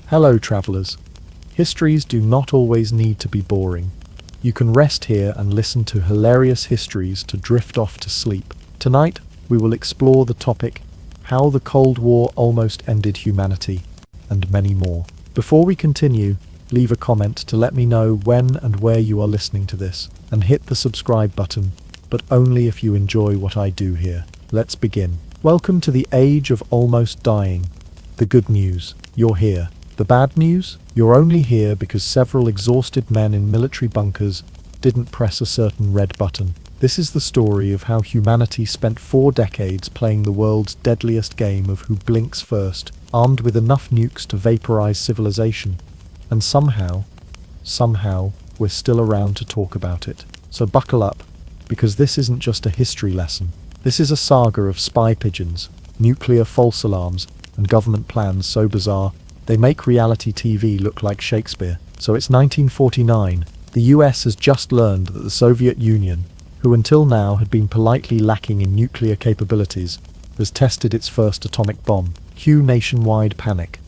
Hello, travelers. Histories do not always need to be boring. You can rest here and listen to hilarious histories to drift off to sleep. Tonight, we will explore the topic, how the Cold War almost ended humanity, and many more. Before we continue, leave a comment to let me know when and where you are listening to this, and hit the subscribe button, but only if you enjoy what I do here. Let's begin. Welcome to the age of almost dying. The good news, you're here. The bad news, you're only here because several exhausted men in military bunkers didn't press a certain red button. This is the story of how humanity spent 4 decades playing the world's deadliest game of who blinks first, armed with enough nukes to vaporize civilization. And somehow, we're still around to talk about it. So buckle up, because this isn't just a history lesson. This is a saga of spy pigeons, nuclear false alarms, and government plans so bizarre they make reality TV look like Shakespeare. So it's 1949. The US has just learned that the Soviet Union, who until now had been politely lacking in nuclear capabilities, has tested its first atomic bomb. Cue nationwide panic.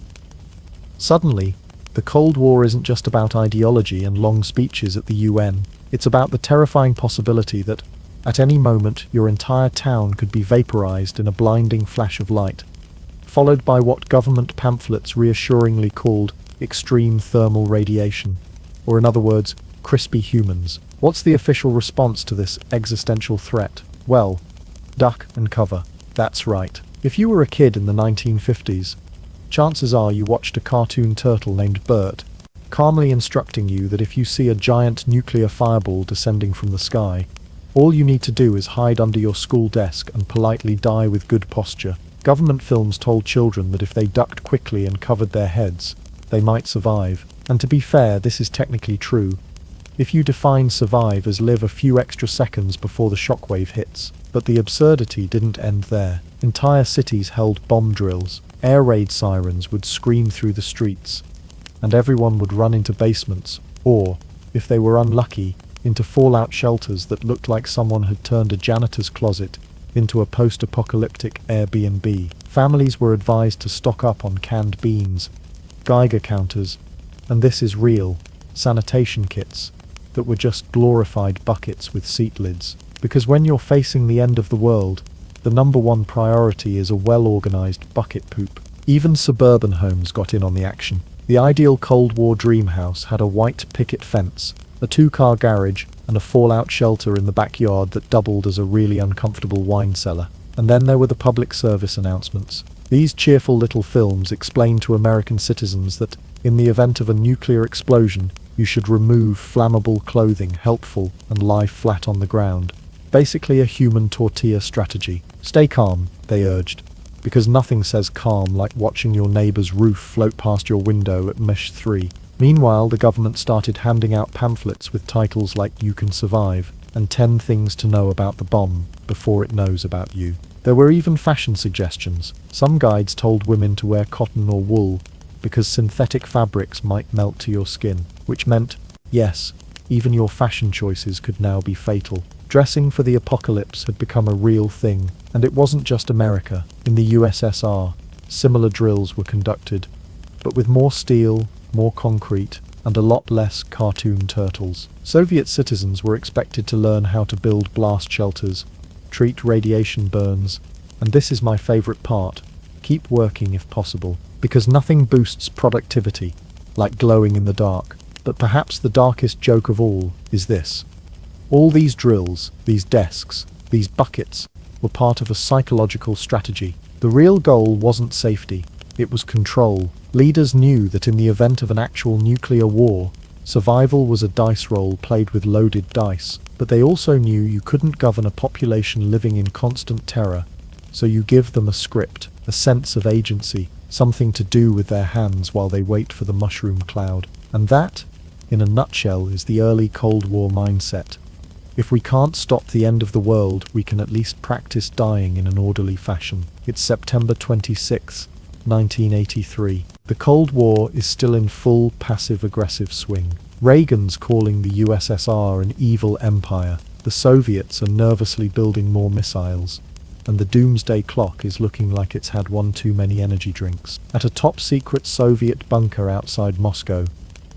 Suddenly, the Cold War isn't just about ideology and long speeches at the UN. It's about the terrifying possibility that, at any moment, your entire town could be vaporized in a blinding flash of light, followed by what government pamphlets reassuringly called extreme thermal radiation, or in other words, crispy humans. What's the official response to this existential threat? Well, duck and cover. That's right. If you were a kid in the 1950s, chances are you watched a cartoon turtle named Bert, calmly instructing you that if you see a giant nuclear fireball descending from the sky, all you need to do is hide under your school desk and politely die with good posture. Government films told children that if they ducked quickly and covered their heads, they might survive. And to be fair, this is technically true. If you define survive as live a few extra seconds before the shockwave hits. But the absurdity didn't end there. Entire cities held bomb drills. Air raid sirens would scream through the streets, and everyone would run into basements, or, if they were unlucky, into fallout shelters that looked like someone had turned a janitor's closet into a post-apocalyptic Airbnb. Families were advised to stock up on canned beans, Geiger counters, and this is real, sanitation kits that were just glorified buckets with seat lids. Because when you're facing the end of the world, the number one priority is a well-organized bucket poop. Even suburban homes got in on the action. The ideal Cold War dream house had a white picket fence, a 2-car garage, and a fallout shelter in the backyard that doubled as a really uncomfortable wine cellar. And then there were the public service announcements. These cheerful little films explained to American citizens that, in the event of a nuclear explosion, you should remove flammable clothing, helpful, and lie flat on the ground. Basically a human tortilla strategy. Stay calm, they urged, because nothing says calm like watching your neighbor's roof float past your window at Mach 3. Meanwhile, the government started handing out pamphlets with titles like You Can Survive and 10 Things to Know About the Bomb Before It Knows About You. There were even fashion suggestions. Some guides told women to wear cotton or wool because synthetic fabrics might melt to your skin, which meant, yes, even your fashion choices could now be fatal. Dressing for the apocalypse had become a real thing, and it wasn't just America. In the USSR, similar drills were conducted, but with more steel, more concrete, and a lot less cartoon turtles. Soviet citizens were expected to learn how to build blast shelters, treat radiation burns, and this is my favorite part, keep working if possible, because nothing boosts productivity like glowing in the dark. But perhaps the darkest joke of all is this. All these drills, these desks, these buckets, were part of a psychological strategy. The real goal wasn't safety, it was control. Leaders knew that in the event of an actual nuclear war, survival was a dice roll played with loaded dice. But they also knew you couldn't govern a population living in constant terror, so you give them a script, a sense of agency, something to do with their hands while they wait for the mushroom cloud. And that, in a nutshell, is the early Cold War mindset. If we can't stop the end of the world, we can at least practice dying in an orderly fashion. It's September 26, 1983. The Cold War is still in full passive-aggressive swing. Reagan's calling the USSR an evil empire. The Soviets are nervously building more missiles. and the doomsday clock is looking like it's had one too many energy drinks. At a top-secret Soviet bunker outside Moscow,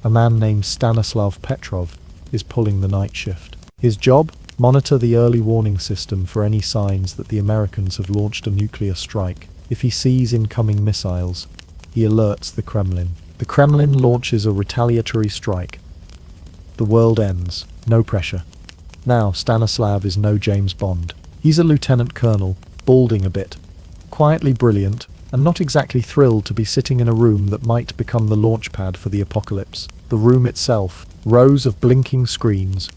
a man named Stanislav Petrov is pulling the night shift. His job? Monitor the early warning system for any signs that the Americans have launched a nuclear strike. If he sees incoming missiles, he alerts the Kremlin. The Kremlin launches a retaliatory strike. The world ends. No pressure. Now, Stanislav is no James Bond. He's a lieutenant colonel, balding a bit, quietly brilliant, and not exactly thrilled to be sitting in a room that might become the launch pad for the apocalypse. The room itself, rows of blinking screens,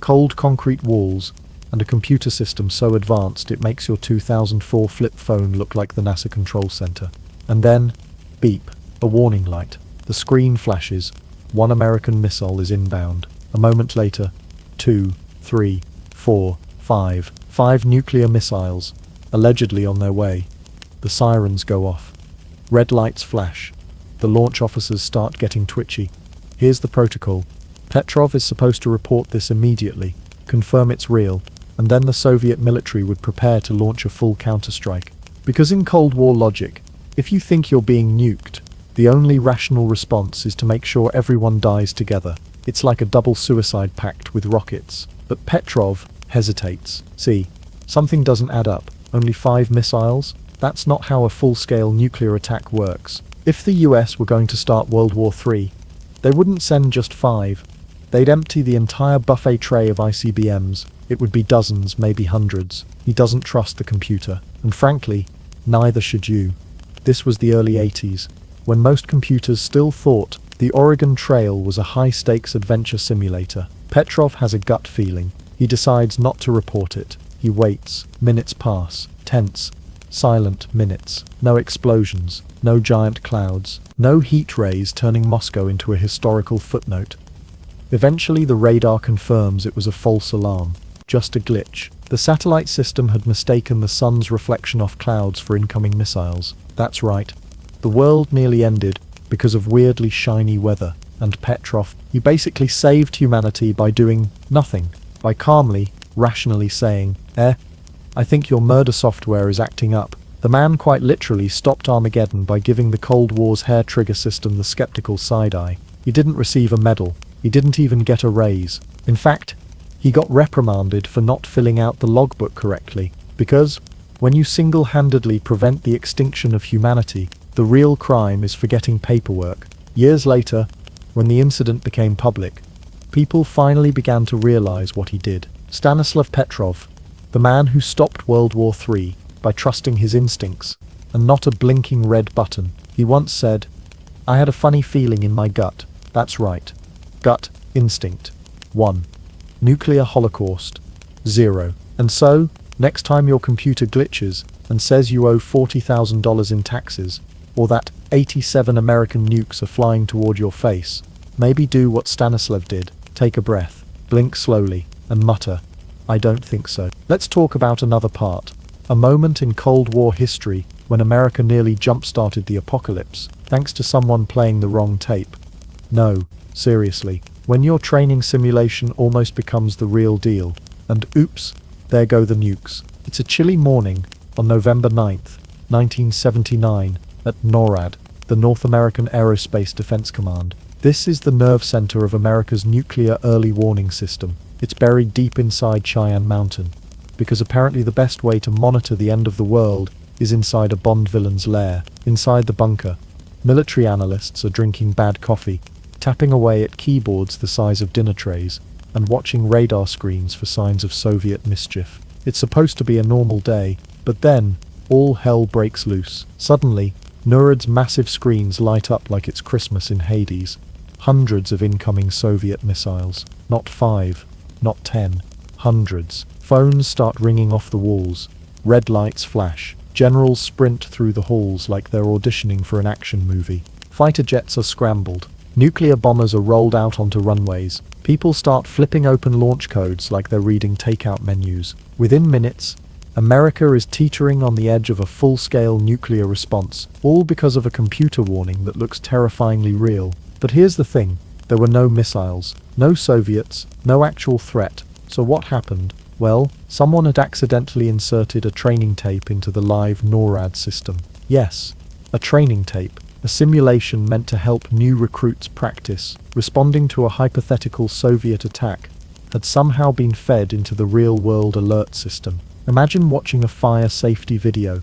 cold concrete walls, and a computer system so advanced it makes your 2004 flip phone look like the NASA control center. And then, beep, a warning light. The screen flashes. One American missile is inbound. A moment later, 2, 3, 4, 5. 5 nuclear missiles, allegedly on their way. The sirens go off. Red lights flash. The launch officers start getting twitchy. Here's the protocol. Petrov is supposed to report this immediately, confirm it's real, and then the Soviet military would prepare to launch a full counterstrike. Because in Cold War logic, if you think you're being nuked, the only rational response is to make sure everyone dies together. It's like a double suicide pact with rockets. But Petrov hesitates. See, something doesn't add up. Only 5 missiles? That's not how a full-scale nuclear attack works. If the US were going to start World War III, they wouldn't send just 5. They'd empty the entire buffet tray of ICBMs. It would be dozens, maybe hundreds. He doesn't trust the computer. And frankly, neither should you. This was the early 80s, when most computers still thought the Oregon Trail was a high-stakes adventure simulator. Petrov has a gut feeling. He decides not to report it. He waits. Minutes pass. Tense. Silent minutes. No explosions. No giant clouds. No heat rays turning Moscow into a historical footnote. Eventually the radar confirms it was a false alarm. Just a glitch. The satellite system had mistaken the sun's reflection off clouds for incoming missiles. That's right. The world nearly ended because of weirdly shiny weather. And Petrov, he basically saved humanity by doing nothing. By calmly, rationally saying, I think your murder software is acting up. The man quite literally stopped Armageddon by giving the Cold War's hair trigger system the skeptical side-eye. He didn't receive a medal. He didn't even get a raise. In fact, he got reprimanded for not filling out the logbook correctly. Because, when you single-handedly prevent the extinction of humanity, the real crime is forgetting paperwork. Years later, when the incident became public, people finally began to realize what he did. Stanislav Petrov, the man who stopped World War III by trusting his instincts and not a blinking red button. He once said, I had a funny feeling in my gut. That's right. Gut instinct. 1. Nuclear holocaust. 0. And so, next time your computer glitches and says you owe $40,000 in taxes, or that 87 American nukes are flying toward your face, maybe do what Stanislav did. Take a breath, blink slowly, and mutter, I don't think so. Let's talk about another part. A moment in Cold War history when America nearly jump-started the apocalypse, thanks to someone playing the wrong tape. No, seriously. When your training simulation almost becomes the real deal, and oops, there go the nukes. It's a chilly morning on November 9th, 1979, at NORAD, the North American Aerospace Defense Command. This is the nerve center of America's nuclear early warning system. It's buried deep inside Cheyenne Mountain, because apparently the best way to monitor the end of the world is inside a Bond villain's lair. Inside the bunker, military analysts are drinking bad coffee, tapping away at keyboards the size of dinner trays, and watching radar screens for signs of Soviet mischief. It's supposed to be a normal day, but then, all hell breaks loose. Suddenly, NORAD's massive screens light up like it's Christmas in Hades. Hundreds of incoming Soviet missiles. Not 5, not 10, hundreds. Phones start ringing off the walls. Red lights flash. Generals sprint through the halls like they're auditioning for an action movie. Fighter jets are scrambled. Nuclear bombers are rolled out onto runways. People start flipping open launch codes like they're reading takeout menus. Within minutes, America is teetering on the edge of a full-scale nuclear response, all because of a computer warning that looks terrifyingly real. But here's the thing, there were no missiles, no Soviets, no actual threat. So what happened? Well, someone had accidentally inserted a training tape into the live NORAD system. Yes, a training tape, a simulation meant to help new recruits practice, responding to a hypothetical Soviet attack, had somehow been fed into the real-world alert system. Imagine watching a fire safety video,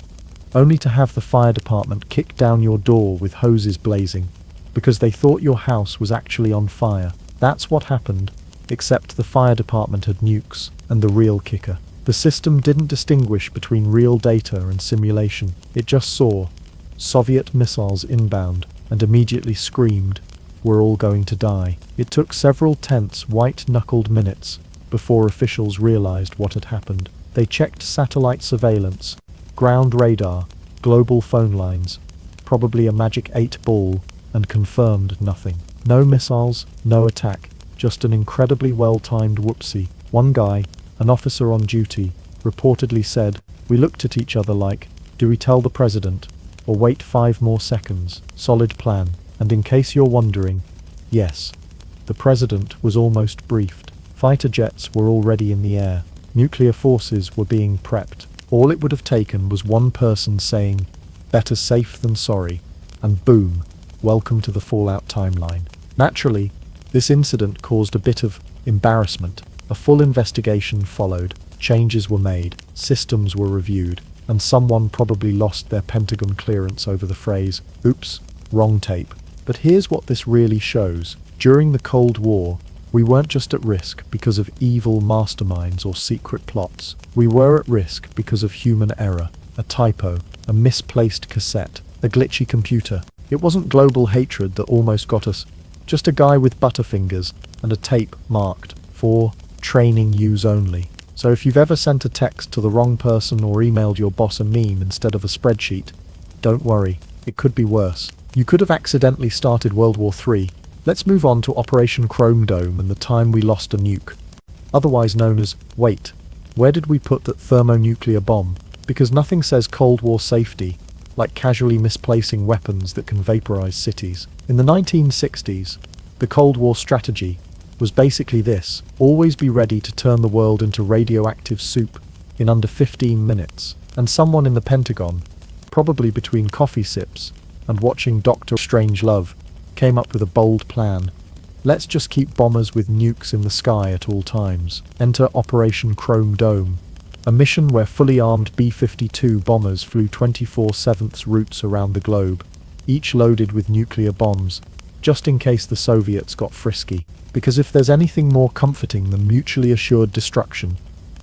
only to have the fire department kick down your door with hoses blazing, because they thought your house was actually on fire. That's what happened, except the fire department had nukes, and the real kicker. The system didn't distinguish between real data and simulation. It just saw Soviet missiles inbound, and immediately screamed, "We're all going to die." It took several tense, white-knuckled minutes before officials realized what had happened. They checked satellite surveillance, ground radar, global phone lines, probably a magic 8 ball, and confirmed nothing. No missiles, no attack, just an incredibly well-timed whoopsie. One guy, an officer on duty, reportedly said, "We looked at each other like, do we tell the president, or wait 5 more seconds? Solid plan." And in case you're wondering, yes, the president was almost briefed. Fighter jets were already in the air. Nuclear forces were being prepped. All it would have taken was one person saying, "Better safe than sorry," and boom, welcome to the Fallout timeline. Naturally, this incident caused a bit of embarrassment. A full investigation followed, changes were made, systems were reviewed, and someone probably lost their Pentagon clearance over the phrase, "Oops, wrong tape." But here's what this really shows. During the Cold War, we weren't just at risk because of evil masterminds or secret plots. We were at risk because of human error, a typo, a misplaced cassette, a glitchy computer. It wasn't global hatred that almost got us, just a guy with butterfingers and a tape marked for training use only. So if you've ever sent a text to the wrong person or emailed your boss a meme instead of a spreadsheet, don't worry, it could be worse. You could have accidentally started World War III. Let's move on to Operation Chrome Dome and the time we lost a nuke. Otherwise known as, wait, where did we put that thermonuclear bomb? Because nothing says Cold War safety like casually misplacing weapons that can vaporize cities. In the 1960s, the Cold War strategy was basically this: always be ready to turn the world into radioactive soup in under 15 minutes. And someone in the Pentagon, probably between coffee sips and watching Dr. Strangelove, came up with a bold plan. Let's just keep bombers with nukes in the sky at all times. Enter Operation Chrome Dome, a mission where fully armed B-52 bombers flew 24/7 routes around the globe, each loaded with nuclear bombs, just in case the Soviets got frisky. Because if there's anything more comforting than mutually assured destruction,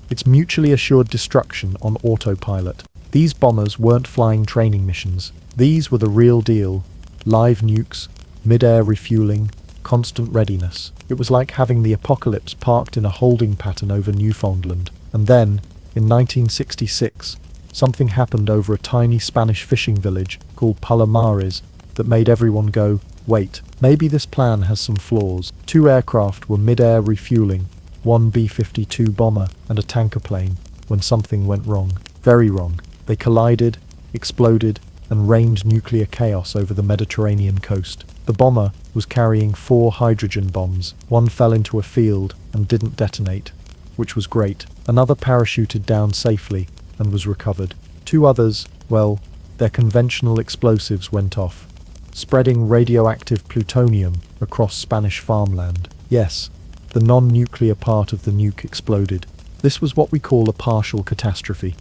it's mutually assured destruction on autopilot. These bombers weren't flying training missions. These were the real deal. Live nukes, mid-air refueling, constant readiness. It was like having the apocalypse parked in a holding pattern over Newfoundland. And then, in 1966, something happened over a tiny Spanish fishing village called Palomares that made everyone go, wait, maybe this plan has some flaws. 2 aircraft were mid-air refueling, 1 B-52 bomber and a tanker plane, when something went wrong. Very wrong. They collided, exploded, and rained nuclear chaos over the Mediterranean coast. The bomber was carrying 4 hydrogen bombs. One fell into a field and didn't detonate, which was great. Another parachuted down safely and was recovered. 2 others, well, their conventional explosives went off, spreading radioactive plutonium across Spanish farmland. Yes, the non-nuclear part of the nuke exploded. This was what we call a partial catastrophe,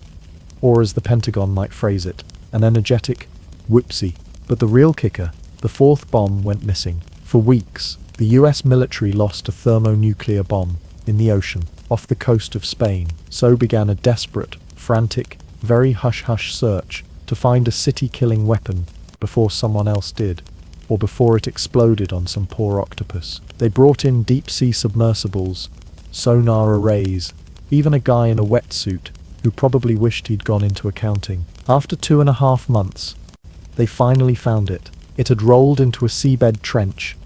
or as the Pentagon might phrase it, an energetic whoopsie. But the real kicker, the 4th bomb went missing. For weeks, the US military lost a thermonuclear bomb in the ocean off the coast of Spain. So began a desperate, frantic, very hush-hush search to find a city-killing weapon before someone else did, or before it exploded on some poor octopus. They brought in deep-sea submersibles, sonar arrays, even a guy in a wetsuit who probably wished he'd gone into accounting. After 2.5 months, they finally found it. It had rolled into a seabed trench,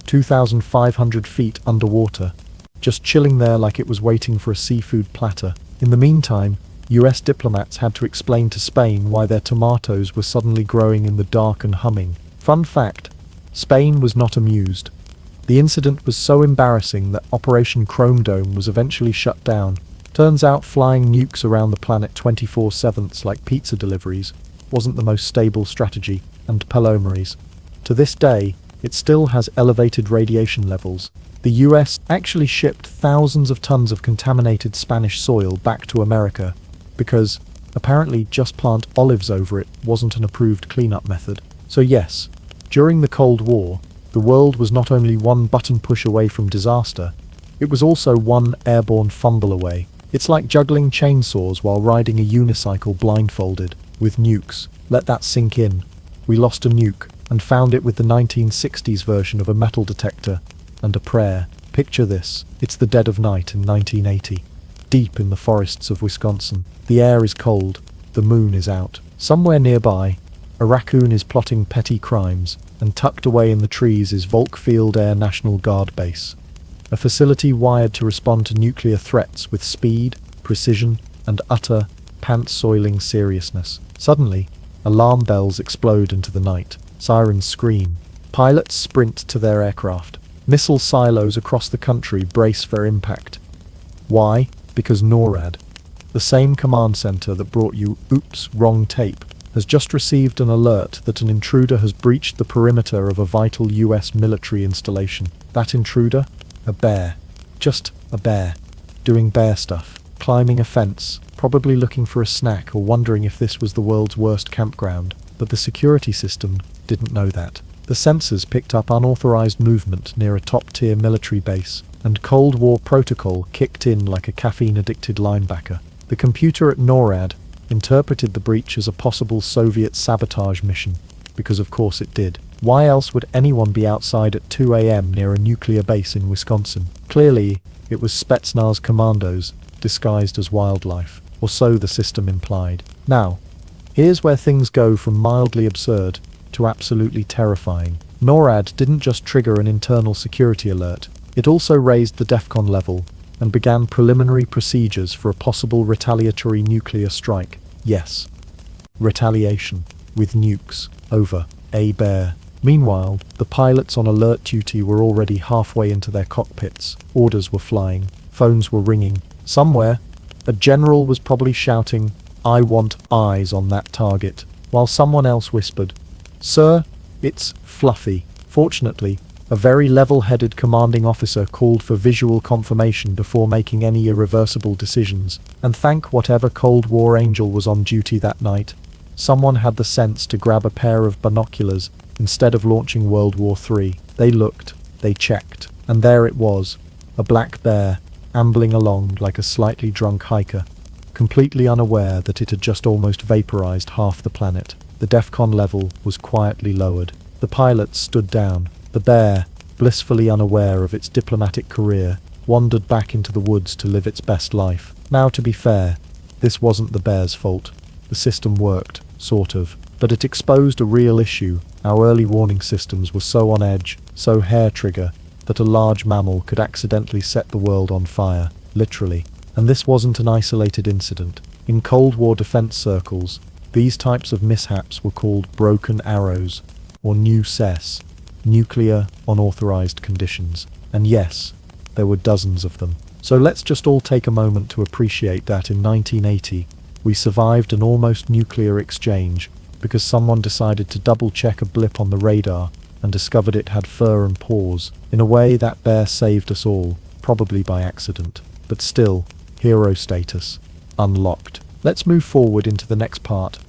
2,500 feet underwater, just chilling there like it was waiting for a seafood platter. In the meantime, US diplomats had to explain to Spain why their tomatoes were suddenly growing in the dark and humming. Fun fact, Spain was not amused. The incident was so embarrassing that Operation Chrome Dome was eventually shut down to Turns out flying nukes around the planet 24/7 like pizza deliveries wasn't the most stable strategy, and Palomares. To this day, it still has elevated radiation levels. The US actually shipped thousands of tons of contaminated Spanish soil back to America because, apparently, just plant olives over it wasn't an approved cleanup method. So yes, during the Cold War, the world was not only one button push away from disaster, it was also one airborne fumble away. It's like juggling chainsaws while riding a unicycle blindfolded. With nukes, let that sink in. We lost a nuke and found it with the 1960s version of a metal detector and a prayer. Picture this, it's the dead of night in 1980. Deep in the forests of Wisconsin, the air is cold, the moon is out. Somewhere nearby, a raccoon is plotting petty crimes, and tucked away in the trees is Volkfield Air National Guard Base, a facility wired to respond to nuclear threats with speed, precision, and utter, pants-soiling seriousness. Suddenly, alarm bells explode into the night. Sirens scream. Pilots sprint to their aircraft. Missile silos across the country brace for impact. Why? Because NORAD, the same command center that brought you "Oops, wrong tape," has just received an alert that an intruder has breached the perimeter of a vital US military installation. That intruder? A bear. Just a bear. Doing bear stuff. Climbing a fence, probably looking for a snack or wondering if this was the world's worst campground. But the security system didn't know that. The sensors picked up unauthorized movement near a top-tier military base, and Cold War protocol kicked in like a caffeine-addicted linebacker. The computer at NORAD interpreted the breach as a possible Soviet sabotage mission, because of course it did. Why else would anyone be outside at 2 a.m. near a nuclear base in Wisconsin? Clearly, it was Spetsnaz commandos, disguised as wildlife, or so the system implied. Now, here's where things go from mildly absurd to absolutely terrifying. NORAD didn't just trigger an internal security alert, it also raised the DEFCON level and began preliminary procedures for a possible retaliatory nuclear strike. Yes, retaliation, with nukes, over a bear. Meanwhile, the pilots on alert duty were already halfway into their cockpits. Orders were flying, phones were ringing. Somewhere, a general was probably shouting, "I want eyes on that target," while someone else whispered, "Sir, it's fluffy." Fortunately, a very level-headed commanding officer called for visual confirmation before making any irreversible decisions, and thank whatever Cold War angel was on duty that night, someone had the sense to grab a pair of binoculars instead of launching World War III. They looked, they checked, and there it was, a black bear, ambling along like a slightly drunk hiker, completely unaware that it had just almost vaporized half the planet. The DEFCON level was quietly lowered. The pilots stood down. The bear, blissfully unaware of its diplomatic career, wandered back into the woods to live its best life. Now, to be fair, this wasn't the bear's fault. The system worked, sort of, but it exposed a real issue. Our early warning systems were so on edge, so hair-trigger, that a large mammal could accidentally set the world on fire, literally. And this wasn't an isolated incident. In Cold War defense circles, these types of mishaps were called broken arrows, or NUCES, nuclear unauthorized conditions. And yes, there were dozens of them. So let's just all take a moment to appreciate that in 1980, we survived an almost nuclear exchange because someone decided to double-check a blip on the radar and discovered it had fur and paws. In a way, that bear saved us all, probably by accident. But still, hero status, unlocked. Let's move forward into the next part.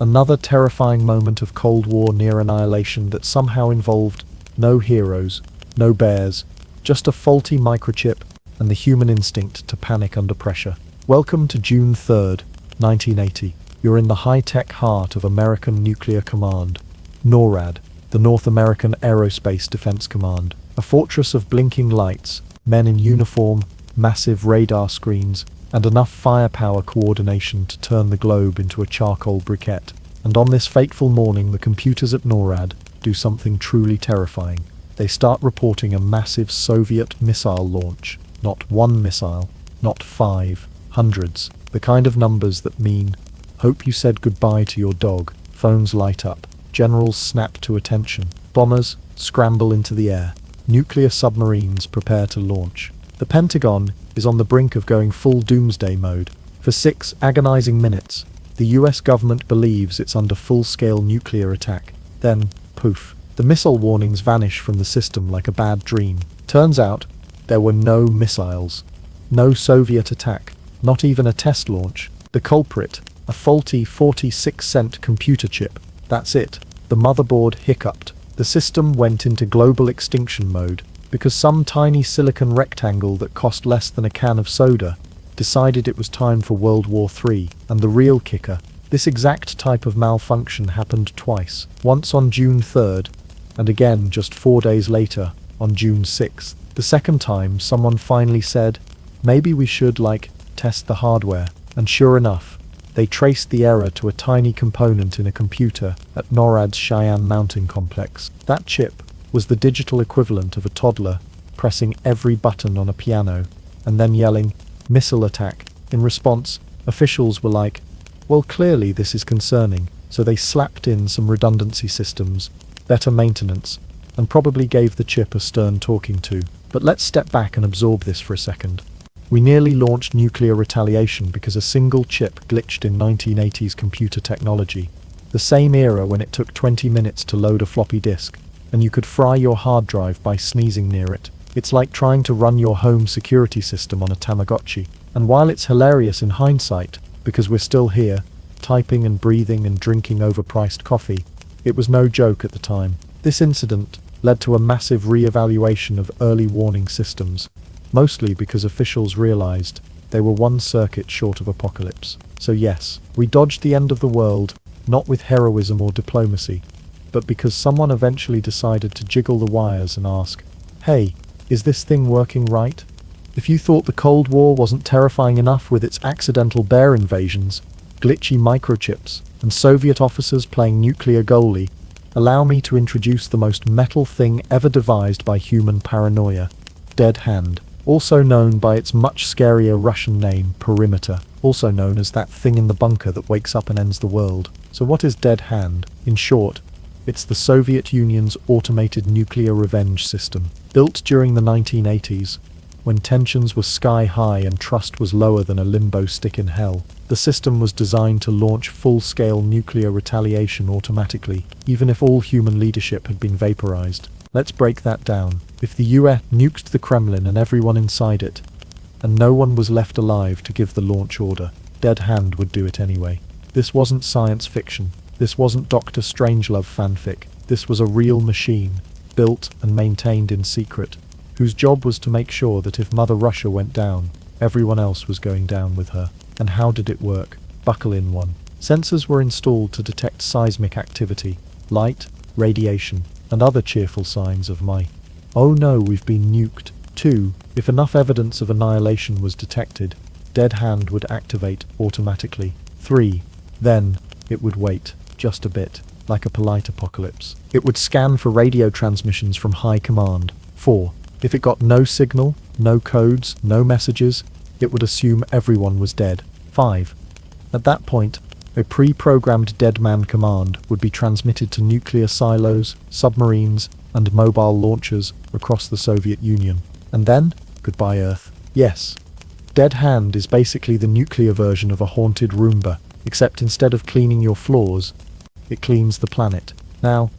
Another terrifying moment of Cold War near annihilation that somehow involved no heroes, no bears, just a faulty microchip and the human instinct to panic under pressure. Welcome to June 3rd, 1980. You're in the high-tech heart of American Nuclear Command, NORAD, the North American Aerospace Defense Command, a fortress of blinking lights, men in uniform, massive radar screens, and enough firepower coordination to turn the globe into a charcoal briquette. And on this fateful morning, the computers at NORAD do something truly terrifying. They start reporting a massive Soviet missile launch. Not one missile, not 5, hundreds. The kind of numbers that mean, hope you said goodbye to your dog. Phones light up. Generals snap to attention. Bombers scramble into the air. Nuclear submarines prepare to launch. The Pentagon is on the brink of going full doomsday mode. For 6 agonizing minutes, the US government believes it's under full-scale nuclear attack. Then, poof, the missile warnings vanish from the system like a bad dream. Turns out, there were no missiles. No Soviet attack, not even a test launch. The culprit, a faulty 46-cent computer chip. That's it. The motherboard hiccuped. The system went into global extinction mode because some tiny silicon rectangle that cost less than a can of soda decided it was time for World War III. And the real kicker, this exact type of malfunction happened twice. Once on June 3rd, and again just 4 days later, on June 6th. The second time, someone finally said, maybe we should, test the hardware. And sure enough, they traced the error to a tiny component in a computer at NORAD's Cheyenne Mountain Complex. That chip was the digital equivalent of a toddler pressing every button on a piano and then yelling, "Missile attack." In response, officials were like, well, clearly this is concerning, so they slapped in some redundancy systems, better maintenance, and probably gave the chip a stern talking to. But let's step back and absorb this for a second. We nearly launched nuclear retaliation because a single chip glitched in 1980s computer technology, the same era when it took 20 minutes to load a floppy disk, and you could fry your hard drive by sneezing near it. It's like trying to run your home security system on a Tamagotchi. And while it's hilarious in hindsight, because we're still here, typing and breathing and drinking overpriced coffee, it was no joke at the time. This incident led to a massive re-evaluation of early warning systems, mostly because officials realized they were one circuit short of apocalypse. So yes, we dodged the end of the world, not with heroism or diplomacy, but because someone eventually decided to jiggle the wires and ask, hey, is this thing working right? If you thought the Cold War wasn't terrifying enough with its accidental bear invasions, glitchy microchips, and Soviet officers playing nuclear goalie, allow me to introduce the most metal thing ever devised by human paranoia, Dead Hand, also known by its much scarier Russian name, Perimeter, also known as that thing in the bunker that wakes up and ends the world. So what is Dead Hand? In short, it's the Soviet Union's automated nuclear revenge system. Built during the 1980s, when tensions were sky high and trust was lower than a limbo stick in hell, the system was designed to launch full-scale nuclear retaliation automatically, even if all human leadership had been vaporized. Let's break that down. If the US nuked the Kremlin and everyone inside it, and no one was left alive to give the launch order, Dead Hand would do it anyway. This wasn't science fiction. This wasn't Dr. Strangelove fanfic. This was a real machine, built and maintained in secret, whose job was to make sure that if Mother Russia went down, everyone else was going down with her. And how did it work? Buckle in one. Sensors were installed to detect seismic activity, light, radiation, and other cheerful signs of oh no, we've been nuked. 2. If enough evidence of annihilation was detected, Dead Hand would activate automatically. 3. Then, it would wait, just a bit, like a polite apocalypse. It would scan for radio transmissions from high command. 4. If it got no signal, no codes, no messages, it would assume everyone was dead. 5. At that point, a pre-programmed dead man command would be transmitted to nuclear silos, submarines, and mobile launchers across the Soviet Union. And then, goodbye Earth. Yes, Dead Hand is basically the nuclear version of a haunted Roomba, except instead of cleaning your floors, it cleans the planet. Now,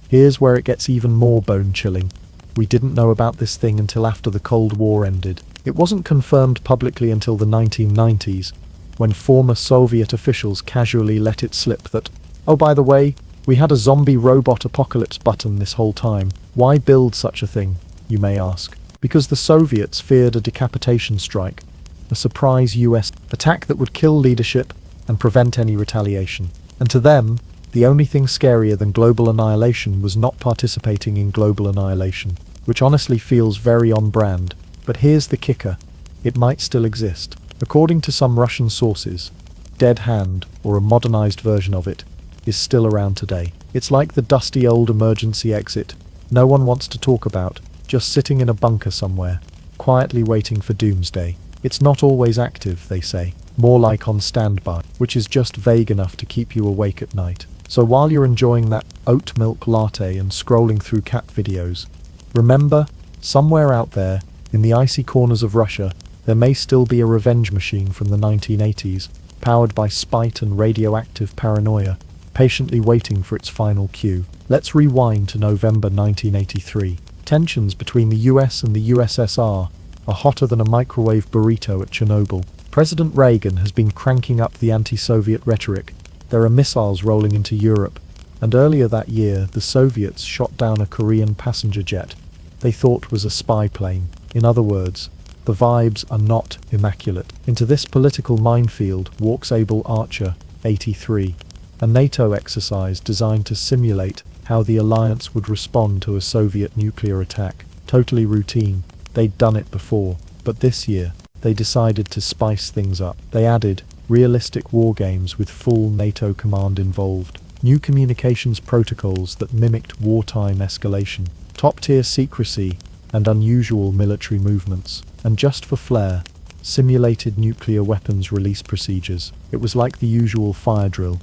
here's where it gets even more bone-chilling. We didn't know about this thing until after the Cold War ended. It wasn't confirmed publicly until the 1990s, when former Soviet officials casually let it slip that, oh by the way, we had a zombie robot apocalypse button this whole time. Why build such a thing, you may ask? Because the Soviets feared a decapitation strike, a surprise US attack that would kill leadership and prevent any retaliation. And to them, the only thing scarier than global annihilation was not participating in global annihilation, which honestly feels very on brand. But here's the kicker, it might still exist. According to some Russian sources, Dead Hand, or a modernized version of it, is still around today. It's like the dusty old emergency exit no one wants to talk about, just sitting in a bunker somewhere, quietly waiting for doomsday. It's not always active, they say, more like on standby, which is just vague enough to keep you awake at night. So while you're enjoying that oat milk latte and scrolling through cat videos, remember, somewhere out there, In the icy corners of Russia, there may still be a revenge machine from the 1980s, powered by spite and radioactive paranoia, patiently waiting for its final cue. Let's rewind to November 1983. Tensions between the US and the USSR are hotter than a microwave burrito at Chernobyl. President Reagan has been cranking up the anti-Soviet rhetoric. There are missiles rolling into Europe, and earlier that year the Soviets shot down a Korean passenger jet they thought was a spy plane. In other words, the vibes are not immaculate. Into this political minefield walks Abel Archer, 83, a NATO exercise designed to simulate how the alliance would respond to a Soviet nuclear attack. Totally routine. They'd done it before, but this year they decided to spice things up. They added realistic war games with full NATO command involved, new communications protocols that mimicked wartime escalation, top-tier secrecy, and unusual military movements. And just for flair, simulated nuclear weapons release procedures. It was like the usual fire drill,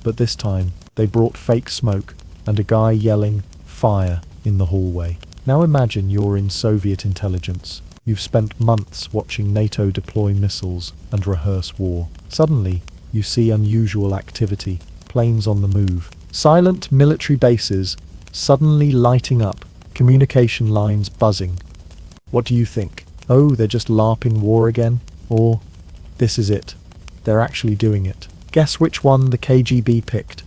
but this time they brought fake smoke and a guy yelling "fire" in the hallway. Now imagine you're in Soviet intelligence. You've spent months watching NATO deploy missiles and rehearse war. Suddenly, you see unusual activity, planes on the move, silent military bases suddenly lighting up, communication lines buzzing. What do you think? Oh, they're just LARPing war again? Or, this is it. They're actually doing it. Guess which one the KGB picked?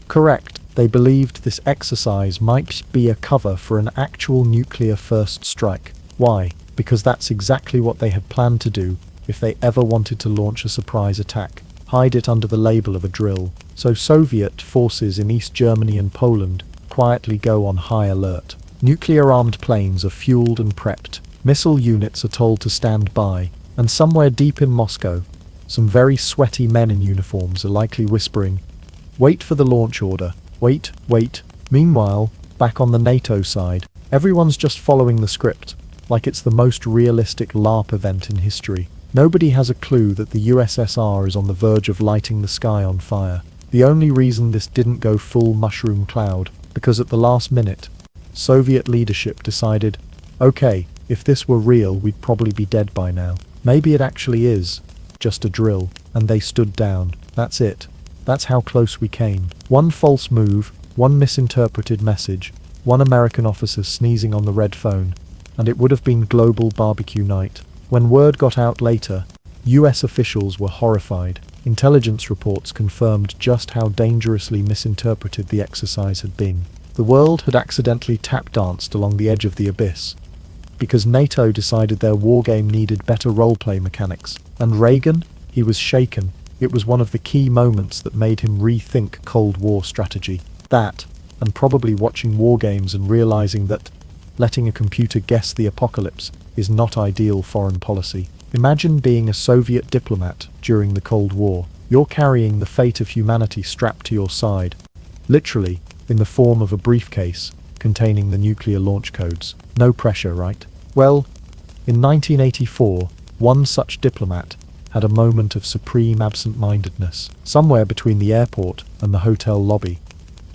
Correct. They believed this exercise might be a cover for an actual nuclear first strike. Why? Because that's exactly what they had planned to do if they ever wanted to launch a surprise attack. Hide it under the label of a drill. So Soviet forces in East Germany and Poland quietly go on high alert. Nuclear-armed planes are fueled and prepped. Missile units are told to stand by. And somewhere deep in Moscow, some very sweaty men in uniforms are likely whispering, "Wait for the launch order. Wait, wait." Meanwhile, back on the NATO side, everyone's just following the script, like it's the most realistic LARP event in history. Nobody has a clue that the USSR is on the verge of lighting the sky on fire. The only reason this didn't go full mushroom cloud, because at the last minute, Soviet leadership decided, okay, if this were real, we'd probably be dead by now. Maybe it actually is just a drill, and they stood down. That's it. That's how close we came. One false move, one misinterpreted message, one American officer sneezing on the red phone, and it would have been global barbecue night. When word got out later, US officials were horrified. Intelligence reports confirmed just how dangerously misinterpreted the exercise had been. The world had accidentally tap-danced along the edge of the abyss, because NATO decided their wargame needed better roleplay mechanics. And Reagan? He was shaken. It was one of the key moments that made him rethink Cold War strategy. That, and probably watching wargames and realizing that letting a computer guess the apocalypse is not ideal foreign policy. Imagine being a Soviet diplomat during the Cold War. You're carrying the fate of humanity strapped to your side, literally, in the form of a briefcase containing the nuclear launch codes. No pressure, right? Well, in 1984, one such diplomat had a moment of supreme absent-mindedness. Somewhere between the airport and the hotel lobby,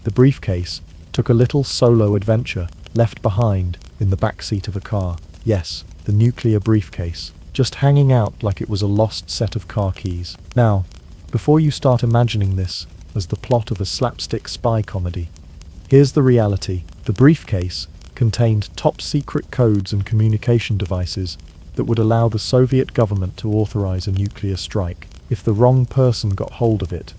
the briefcase took a little solo adventure, left behind in the back seat of a car. Yes, the nuclear briefcase, just hanging out like it was a lost set of car keys. Now, before you start imagining this as the plot of a slapstick spy comedy, here's the reality. The briefcase contained top-secret codes and communication devices that would allow the Soviet government to authorize a nuclear strike. If the wrong person got hold of it,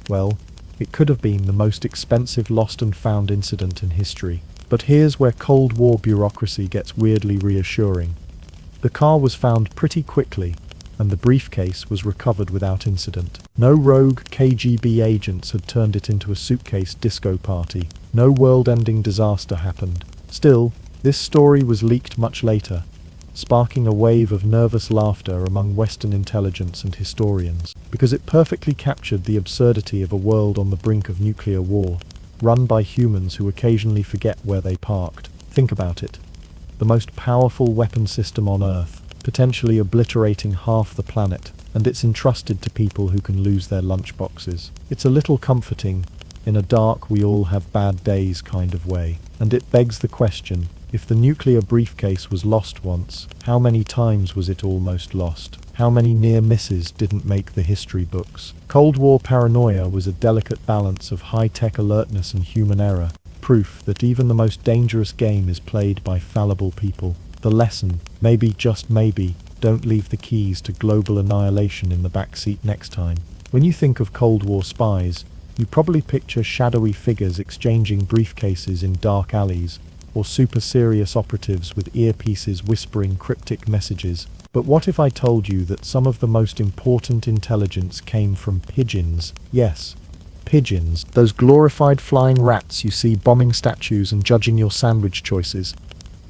well, it could have been the most expensive lost and found incident in history. But here's where Cold War bureaucracy gets weirdly reassuring. The car was found pretty quickly, and the briefcase was recovered without incident. No rogue KGB agents had turned it into a suitcase disco party. No world-ending disaster happened. Still, this story was leaked much later, sparking a wave of nervous laughter among Western intelligence and historians, because it perfectly captured the absurdity of a world on the brink of nuclear war, run by humans who occasionally forget where they parked. Think about it. The most powerful weapon system on Earth, potentially obliterating half the planet, and it's entrusted to people who can lose their lunchboxes. It's a little comforting, in a dark we all have bad days kind of way. And it begs the question, If the nuclear briefcase was lost once, how many times was it almost lost? How many near misses didn't make the history books? Cold War paranoia was a delicate balance of high-tech alertness and human error, proof that even the most dangerous game is played by fallible people. The lesson, maybe, just maybe, don't leave the keys to global annihilation in the backseat next time. When you think of Cold War spies, you probably picture shadowy figures exchanging briefcases in dark alleys, or super serious operatives with earpieces whispering cryptic messages. But what if I told you that some of the most important intelligence came from pigeons? Yes, pigeons, those glorified flying rats you see bombing statues and judging your sandwich choices.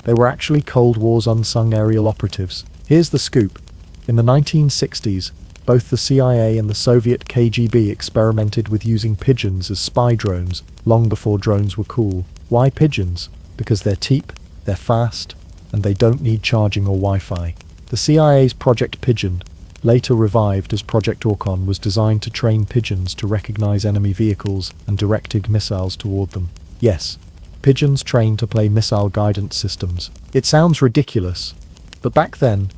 They were actually Cold War's unsung aerial operatives. Here's the scoop. In the 1960s, both the CIA and the Soviet KGB experimented with using pigeons as spy drones, long before drones were cool. Why pigeons? Because they're cheap, they're fast, and they don't need charging or Wi-Fi. The CIA's Project Pigeon, later revived as Project Orcon, was designed to train pigeons to recognize enemy vehicles and directed missiles toward them. Yes, pigeons trained to play missile guidance systems. It sounds ridiculous, but back then,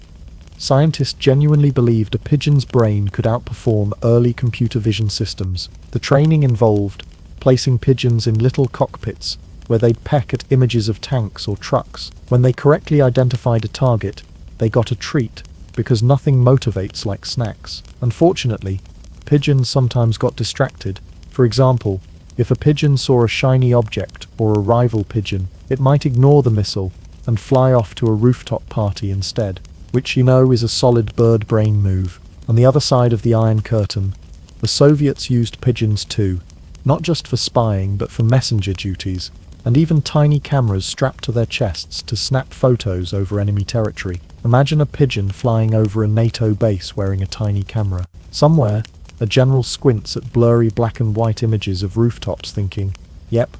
scientists genuinely believed a pigeon's brain could outperform early computer vision systems. The training involved placing pigeons in little cockpits where they'd peck at images of tanks or trucks. When they correctly identified a target, they got a treat, because nothing motivates like snacks. Unfortunately, pigeons sometimes got distracted. For example, if a pigeon saw a shiny object or a rival pigeon, it might ignore the missile and fly off to a rooftop party instead, which you know is a solid bird brain move. On the other side of the Iron Curtain, the Soviets used pigeons too, not just for spying but for messenger duties, and even tiny cameras strapped to their chests to snap photos over enemy territory. Imagine a pigeon flying over a NATO base wearing a tiny camera. Somewhere, a general squints at blurry black and white images of rooftops thinking, yep,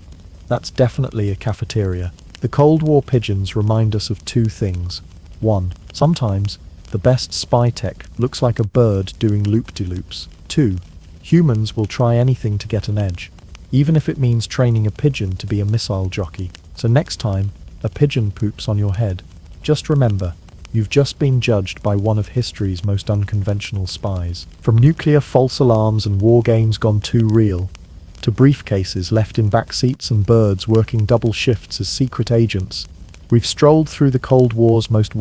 that's definitely a cafeteria. The Cold War pigeons remind us of two things. 1. Sometimes, the best spy tech looks like a bird doing loop-de-loops. 2. Humans will try anything to get an edge, even if it means training a pigeon to be a missile jockey. So next time a pigeon poops on your head, just remember, you've just been judged by one of history's most unconventional spies. From nuclear false alarms and war games gone too real, to briefcases left in back seats and birds working double shifts as secret agents, we've strolled through the Cold War's most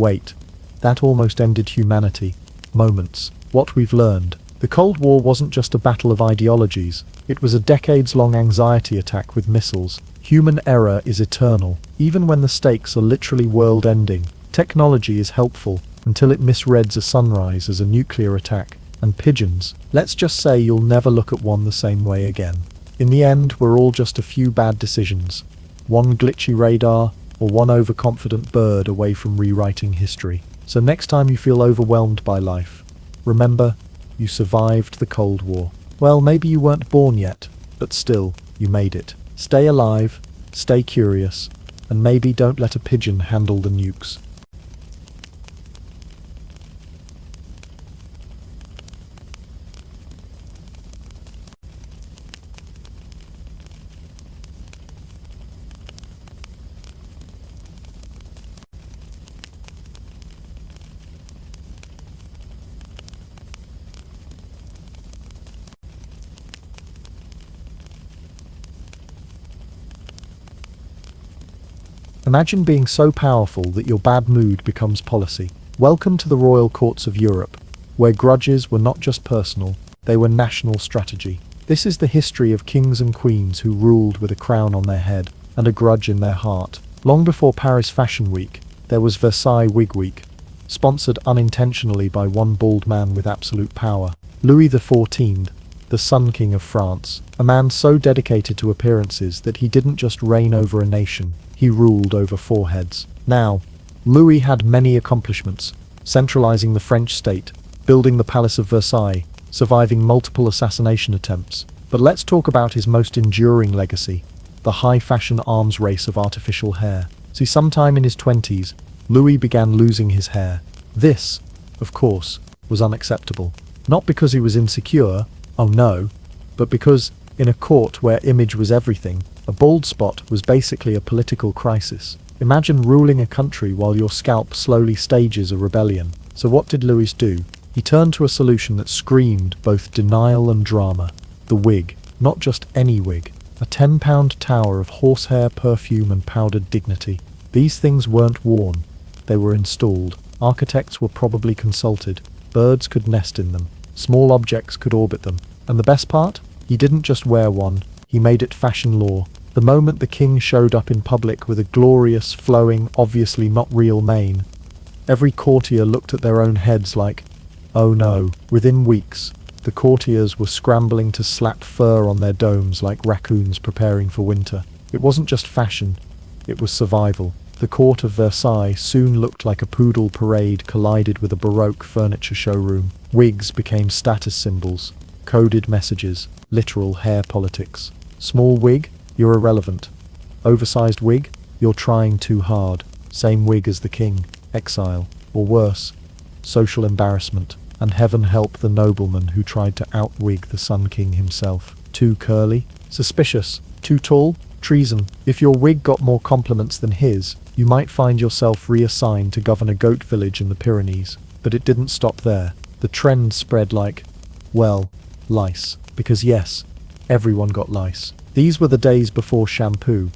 that almost ended humanity, moments. What we've learned. The Cold War wasn't just a battle of ideologies, it was a decades-long anxiety attack with missiles. Human error is eternal, even when the stakes are literally world-ending. Technology is helpful, until it misreads a sunrise as a nuclear attack. And pigeons, let's just say you'll never look at one the same way again. In the end, we're all just a few bad decisions. One glitchy radar, or one overconfident bird away from rewriting history. So next time you feel overwhelmed by life, remember, you survived the Cold War. Well, maybe you weren't born yet, but still, you made it. Stay alive, stay curious, and maybe don't let a pigeon handle the nukes. Imagine being so powerful that your bad mood becomes policy. Welcome to the royal courts of Europe, where grudges were not just personal, they were national strategy. This is the history of kings and queens who ruled with a crown on their head and a grudge in their heart. Long before Paris Fashion Week, there was Versailles Wig Week, sponsored unintentionally by one bald man with absolute power. Louis XIV, the Sun King of France, a man so dedicated to appearances that he didn't just reign over a nation, he ruled over foreheads. Now, Louis had many accomplishments, centralizing the French state, building the Palace of Versailles, surviving multiple assassination attempts. But let's talk about his most enduring legacy, the high-fashion arms race of artificial hair. See, sometime in his 20s, Louis began losing his hair. This, of course, was unacceptable. Not because he was insecure, oh no, but because, in a court where image was everything, a bald spot was basically a political crisis. Imagine ruling a country while your scalp slowly stages a rebellion. So what did Louis do? He turned to a solution that screamed both denial and drama. The wig. Not just any wig. A 10-pound tower of horsehair, perfume and powdered dignity. These things weren't worn. They were installed. Architects were probably consulted. Birds could nest in them. Small objects could orbit them. And the best part? He didn't just wear one. He made it fashion law. The moment the king showed up in public with a glorious, flowing, obviously not real mane, every courtier looked at their own heads like, oh no. Within weeks, the courtiers were scrambling to slap fur on their domes like raccoons preparing for winter. It wasn't just fashion, it was survival. The court of Versailles soon looked like a poodle parade collided with a Baroque furniture showroom. Wigs became status symbols, coded messages, literal hair politics. Small wig? You're irrelevant. Oversized wig? You're trying too hard. Same wig as the king. Exile. Or worse, social embarrassment. And heaven help the nobleman who tried to outwig the Sun King himself. Too curly? Suspicious. Too tall? Treason. If your wig got more compliments than his, you might find yourself reassigned to govern a goat village in the Pyrenees. But it didn't stop there. The trend spread like, well, lice. Because yes, everyone got lice. These were the days before shampoo,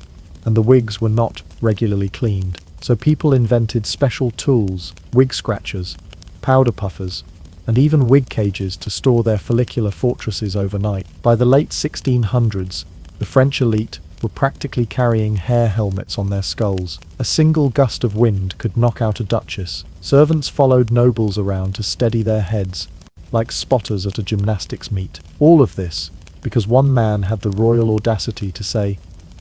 and the wigs were not regularly cleaned. So people invented special tools, wig scratchers, powder puffers, and even wig cages to store their follicular fortresses overnight. By the late 1600s, the French elite were practically carrying hair helmets on their skulls. A single gust of wind could knock out a duchess. Servants followed nobles around to steady their heads, like spotters at a gymnastics meet. All of this because one man had the royal audacity to say,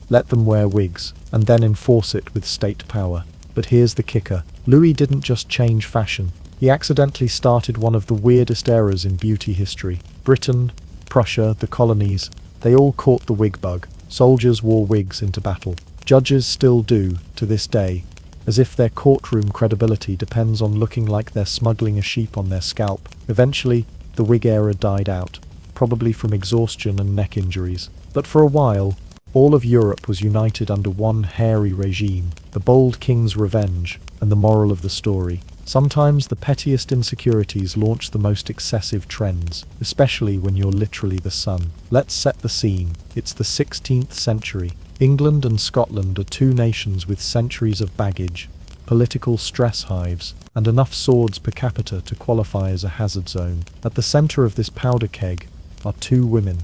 let them wear wigs, and then enforce it with state power. But here's the kicker. Louis didn't just change fashion. He accidentally started one of the weirdest eras in beauty history. Britain, Prussia, the colonies, they all caught the wig bug. Soldiers wore wigs into battle. Judges still do, to this day, as if their courtroom credibility depends on looking like they're smuggling a sheep on their scalp. Eventually, the wig era died out, probably from exhaustion and neck injuries. But for a while, all of Europe was united under one hairy regime, the bold king's revenge, and the moral of the story. Sometimes the pettiest insecurities launch the most excessive trends, especially when you're literally the sun. Let's set the scene. It's the 16th century. England and Scotland are two nations with centuries of baggage, political stress hives, and enough swords per capita to qualify as a hazard zone. At the centre of this powder keg are two women,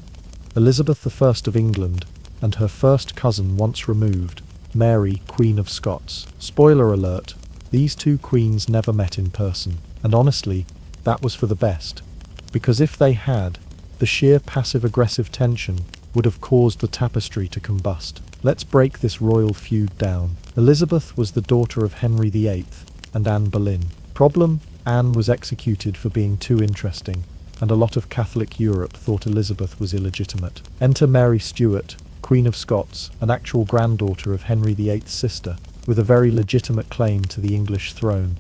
Elizabeth I of England and her first cousin once removed, Mary, Queen of Scots. Spoiler alert, these two queens never met in person, and honestly, that was for the best, because if they had, the sheer passive-aggressive tension would have caused the tapestry to combust. Let's break this royal feud down. Elizabeth was the daughter of Henry VIII and Anne Boleyn. Problem? Anne was executed for being too interesting, and a lot of Catholic Europe thought Elizabeth was illegitimate. Enter Mary Stuart, Queen of Scots, an actual granddaughter of Henry VIII's sister, with a very legitimate claim to the English throne,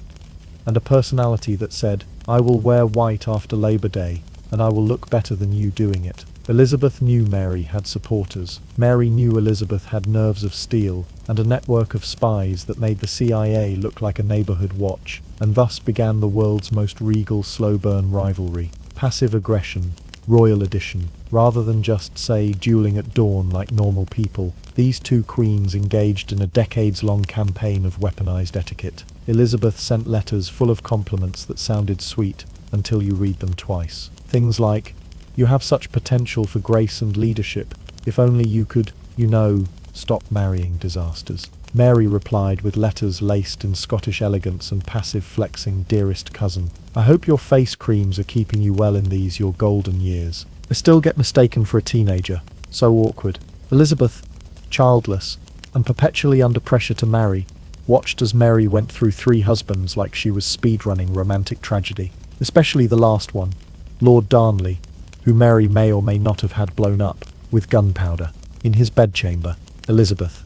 and a personality that said, I will wear white after Labour Day, and I will look better than you doing it. Elizabeth knew Mary had supporters. Mary knew Elizabeth had nerves of steel, and a network of spies that made the CIA look like a neighbourhood watch, and thus began the world's most regal slow-burn rivalry. Passive aggression, royal edition. Rather than just, say, dueling at dawn like normal people, these two queens engaged in a decades-long campaign of weaponized etiquette. Elizabeth sent letters full of compliments that sounded sweet until you read them twice. Things like, you have such potential for grace and leadership. If only you could, stop marrying disasters. Mary replied with letters laced in Scottish elegance and passive flexing, dearest cousin. I hope your face creams are keeping you well in these your golden years. I still get mistaken for a teenager. So awkward. Elizabeth, childless, and perpetually under pressure to marry, watched as Mary went through 3 husbands like she was speedrunning romantic tragedy. Especially the last one, Lord Darnley, who Mary may or may not have had blown up with gunpowder in his bedchamber. Elizabeth,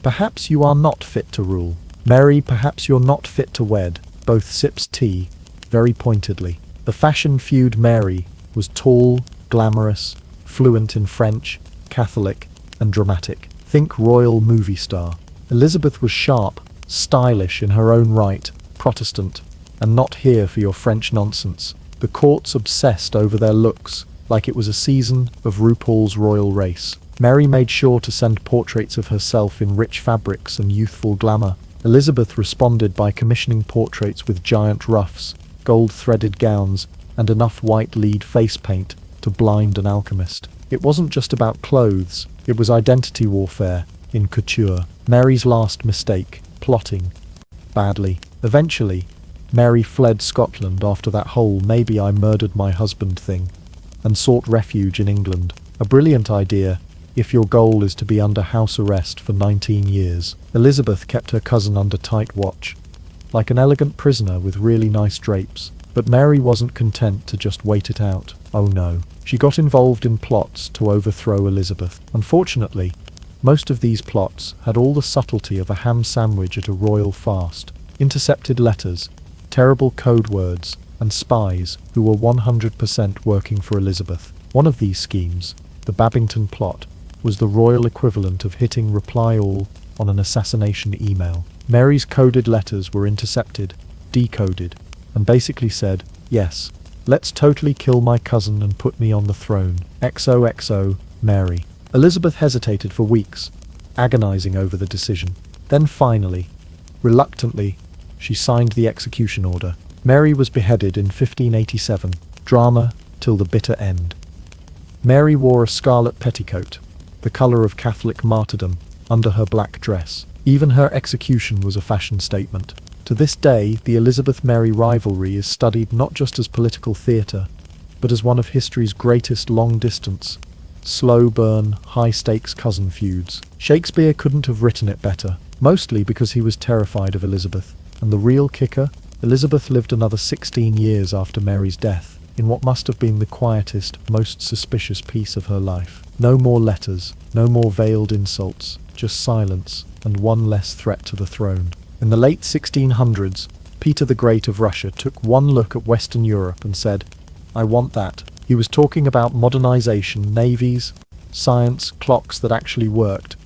perhaps you are not fit to rule. Mary, perhaps you're not fit to wed. Both sips tea, very pointedly. The fashion feud Mary was tall, glamorous, fluent in French, Catholic, and dramatic. Think royal movie star. Elizabeth was sharp, stylish in her own right, Protestant, and not here for your French nonsense. The courts obsessed over their looks, like it was a season of RuPaul's Royal Race. Mary made sure to send portraits of herself in rich fabrics and youthful glamour. Elizabeth responded by commissioning portraits with giant ruffs, gold-threaded gowns, and enough white lead face paint to blind an alchemist. It wasn't just about clothes, it was identity warfare in couture. Mary's last mistake, plotting badly. Eventually, Mary fled Scotland after that whole "maybe I murdered my husband" thing, and sought refuge in England. A brilliant idea, if your goal is to be under house arrest for 19 years. Elizabeth kept her cousin under tight watch, like an elegant prisoner with really nice drapes. But Mary wasn't content to just wait it out. Oh no. She got involved in plots to overthrow Elizabeth. Unfortunately, most of these plots had all the subtlety of a ham sandwich at a royal fast. Intercepted letters, terrible code words, and spies who were 100% working for Elizabeth. One of these schemes, the Babington plot, was the royal equivalent of hitting reply all on an assassination email. Mary's coded letters were intercepted, decoded, and basically said, "Yes, let's totally kill my cousin and put me on the throne. XOXO, Mary." Elizabeth hesitated for weeks, agonizing over the decision. Then finally, reluctantly, she signed the execution order. Mary was beheaded in 1587, drama till the bitter end. Mary wore a scarlet petticoat, the colour of Catholic martyrdom, under her black dress. Even her execution was a fashion statement. To this day, the Elizabeth-Mary rivalry is studied not just as political theatre, but as one of history's greatest long-distance, slow-burn, high-stakes cousin feuds. Shakespeare couldn't have written it better, mostly because he was terrified of Elizabeth. And the real kicker? Elizabeth lived another 16 years after Mary's death, in what must have been the quietest, most suspicious piece of her life. No more letters, no more veiled insults, just silence, and one less threat to the throne. In the late 1600s, Peter the Great of Russia took one look at Western Europe and said, "I want that." He was talking about modernization, navies, science, clocks that actually worked,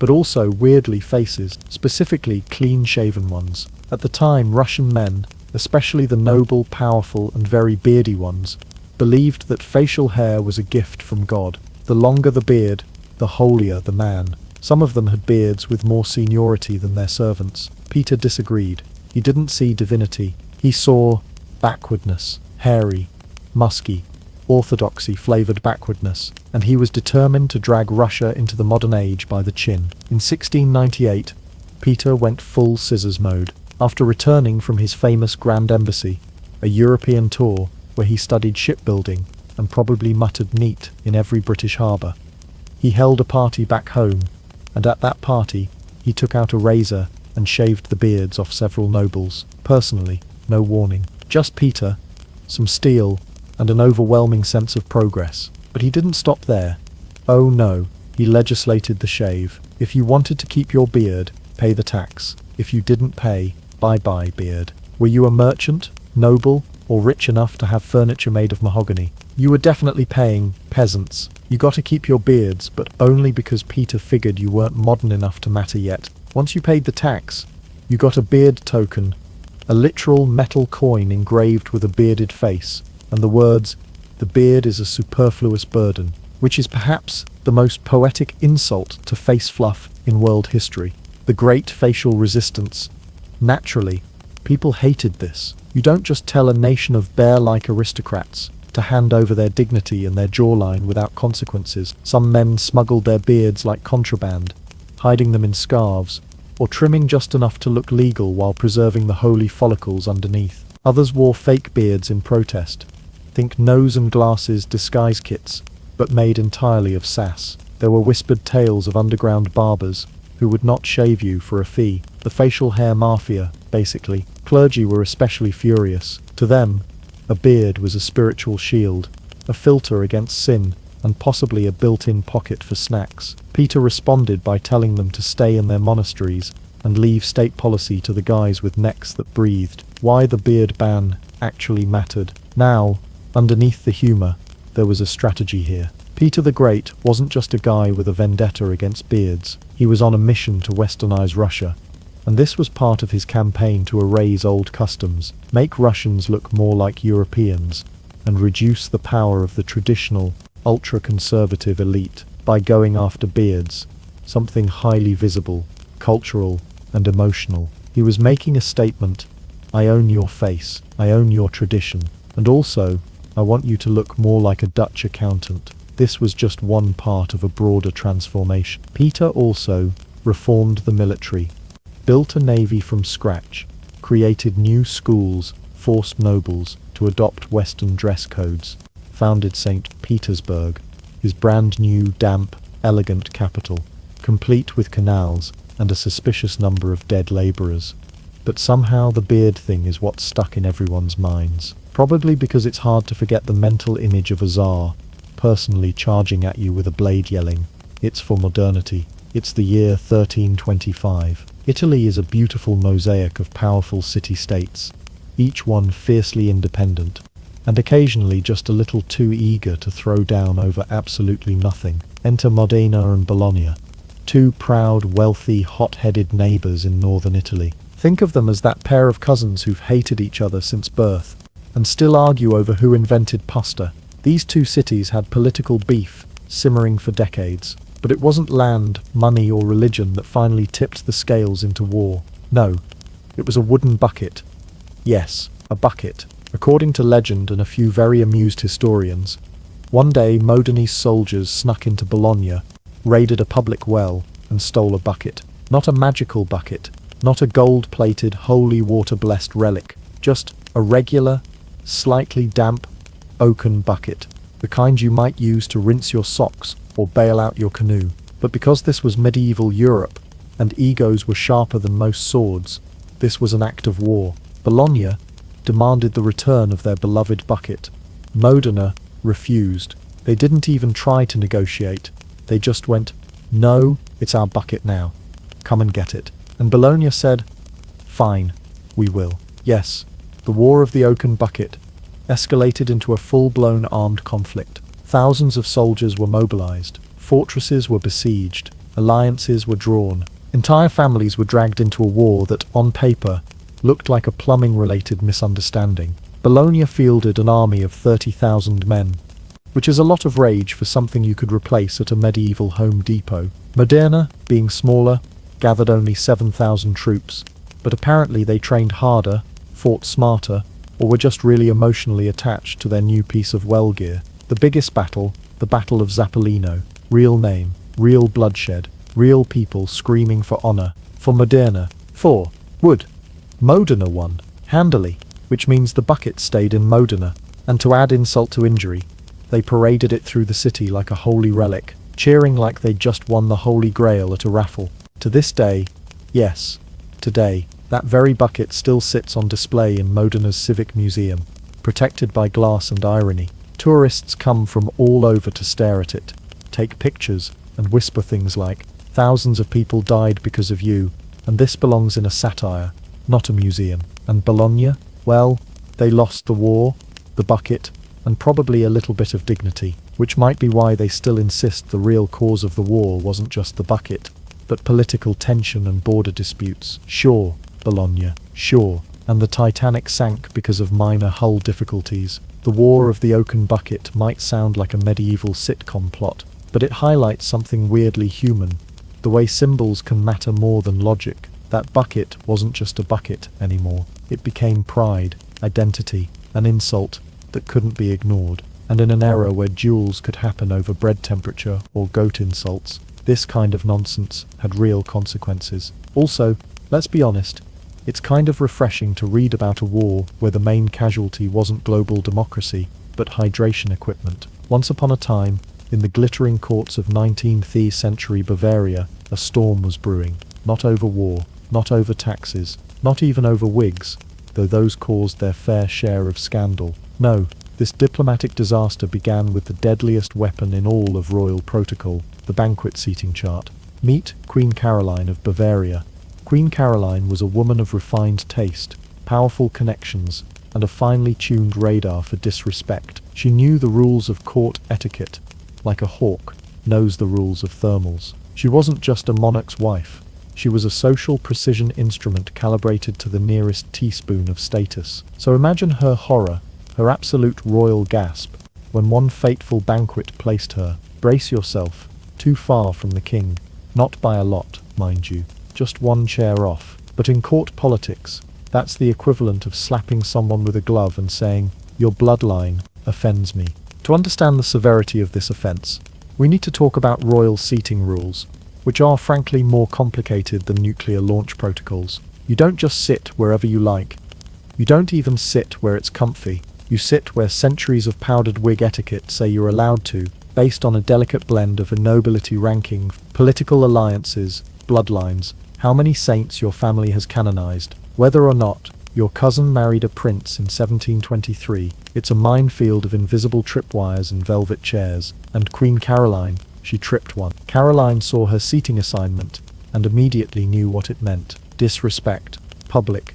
but also, weirdly, faces, specifically clean-shaven ones. At the time, Russian men, especially the noble, powerful, and very beardy ones, believed that facial hair was a gift from God. The longer the beard, the holier the man. Some of them had beards with more seniority than their servants. Peter disagreed. He didn't see divinity. He saw backwardness, hairy, musky, orthodoxy-flavoured backwardness, and he was determined to drag Russia into the modern age by the chin. In 1698, Peter went full scissors mode. After returning from his famous Grand Embassy, a European tour where he studied shipbuilding and probably muttered "neat" in every British harbour, he held a party back home, and at that party he took out a razor and shaved the beards off several nobles. Personally, no warning. Just Peter, some steel, and an overwhelming sense of progress. But he didn't stop there. Oh no, he legislated the shave. If you wanted to keep your beard, pay the tax. If you didn't pay, bye-bye beard. Were you a merchant, noble, or rich enough to have furniture made of mahogany? You were definitely paying peasants. You got to keep your beards, but only because Peter figured you weren't modern enough to matter yet. Once you paid the tax, you got a beard token, a literal metal coin engraved with a bearded face, and the words, "The beard is a superfluous burden," which is perhaps the most poetic insult to face fluff in world history. The Great Facial Resistance. Naturally, people hated this. You don't just tell a nation of bear-like aristocrats to hand over their dignity and their jawline without consequences. Some men smuggled their beards like contraband, hiding them in scarves, or trimming just enough to look legal while preserving the holy follicles underneath. Others wore fake beards in protest. Think nose and glasses disguise kits, but made entirely of sass. There were whispered tales of underground barbers who would not shave you for a fee. The facial hair mafia, basically. Clergy were especially furious. To them, a beard was a spiritual shield, a filter against sin, and possibly a built-in pocket for snacks. Peter responded by telling them to stay in their monasteries and leave state policy to the guys with necks that breathed. Why the beard ban actually mattered. Now, underneath the humour, there was a strategy here. Peter the Great wasn't just a guy with a vendetta against beards. He was on a mission to westernize Russia, and this was part of his campaign to erase old customs, make Russians look more like Europeans, and reduce the power of the traditional, ultra-conservative elite by going after beards, something highly visible, cultural, and emotional. He was making a statement: I own your face, I own your tradition, and also, I want you to look more like a Dutch accountant. This was just one part of a broader transformation. Peter also reformed the military, built a navy from scratch, created new schools, forced nobles to adopt Western dress codes, founded St. Petersburg, his brand new, damp, elegant capital, complete with canals and a suspicious number of dead labourers. But somehow the beard thing is what's stuck in everyone's minds. Probably because it's hard to forget the mental image of a Tsar, personally charging at you with a blade yelling, "It's for modernity." It's the year 1325. Italy is a beautiful mosaic of powerful city-states, each one fiercely independent, and occasionally just a little too eager to throw down over absolutely nothing. Enter Modena and Bologna, two proud, wealthy, hot-headed neighbours in northern Italy. Think of them as that pair of cousins who've hated each other since birth, and still argue over who invented pasta. These two cities had political beef, simmering for decades, but it wasn't land, money, or religion that finally tipped the scales into war. No, it was a wooden bucket. Yes, a bucket. According to legend and a few very amused historians, one day Modenese soldiers snuck into Bologna, raided a public well, and stole a bucket. Not a magical bucket, not a gold-plated, holy water-blessed relic, just a regular, slightly damp, oaken bucket, the kind you might use to rinse your socks or bail out your canoe. But because this was medieval Europe, and egos were sharper than most swords, this was an act of war. Bologna demanded the return of their beloved bucket. Modena refused. They didn't even try to negotiate. They just went, "No, it's our bucket now. Come and get it." And Bologna said, "Fine, we will." Yes, the War of the Oaken Bucket escalated into a full-blown armed conflict. Thousands of soldiers were mobilized, fortresses were besieged, alliances were drawn. Entire families were dragged into a war that, on paper, looked like a plumbing-related misunderstanding. Bologna fielded an army of 30,000 men, which is a lot of rage for something you could replace at a medieval Home Depot. Modena, being smaller, gathered only 7,000 troops, but apparently they trained harder, fought smarter, or were just really emotionally attached to their new piece of well gear. The biggest battle, the Battle of Zappolino, real name, real bloodshed, real people screaming for honor, for Modena, for wood. Modena won, handily, which means the bucket stayed in Modena, and to add insult to injury, they paraded it through the city like a holy relic, cheering like they'd just won the Holy Grail at a raffle. To this day, yes, today, that very bucket still sits on display in Modena's Civic Museum, protected by glass and irony. Tourists come from all over to stare at it, take pictures, and whisper things like, "Thousands of people died because of you, and this belongs in a satire, not a museum." And Bologna? Well, they lost the war, the bucket, and probably a little bit of dignity, which might be why they still insist the real cause of the war wasn't just the bucket, but political tension and border disputes. Sure, Bologna, sure, and the Titanic sank because of minor hull difficulties. The War of the Oaken Bucket might sound like a medieval sitcom plot, but it highlights something weirdly human, the way symbols can matter more than logic. That bucket wasn't just a bucket anymore. It became pride, identity, an insult that couldn't be ignored. And in an era where duels could happen over bread temperature or goat insults, this kind of nonsense had real consequences. Also, let's be honest, it's kind of refreshing to read about a war where the main casualty wasn't global democracy, but hydration equipment. Once upon a time, in the glittering courts of 19th century Bavaria, a storm was brewing. Not over war, not over taxes, not even over wigs, though those caused their fair share of scandal. No, this diplomatic disaster began with the deadliest weapon in all of royal protocol, the banquet seating chart. Meet Queen Caroline of Bavaria. Queen Caroline was a woman of refined taste, powerful connections, and a finely tuned radar for disrespect. She knew the rules of court etiquette, like a hawk knows the rules of thermals. She wasn't just a monarch's wife. She was a social precision instrument calibrated to the nearest teaspoon of status. So imagine her horror, her absolute royal gasp, when one fateful banquet placed her, brace yourself, too far from the king. Not by a lot, mind you, just one chair off. But in court politics, that's the equivalent of slapping someone with a glove and saying, "Your bloodline offends me." To understand the severity of this offence, we need to talk about royal seating rules, which are frankly more complicated than nuclear launch protocols. You don't just sit wherever you like. You don't even sit where it's comfy. You sit where centuries of powdered wig etiquette say you're allowed to, based on a delicate blend of a nobility ranking, political alliances, bloodlines, how many saints your family has canonized, whether or not your cousin married a prince in 1723. It's a minefield of invisible tripwires and velvet chairs, and Queen Caroline, she tripped one. Caroline saw her seating assignment and immediately knew what it meant. Disrespect. Public.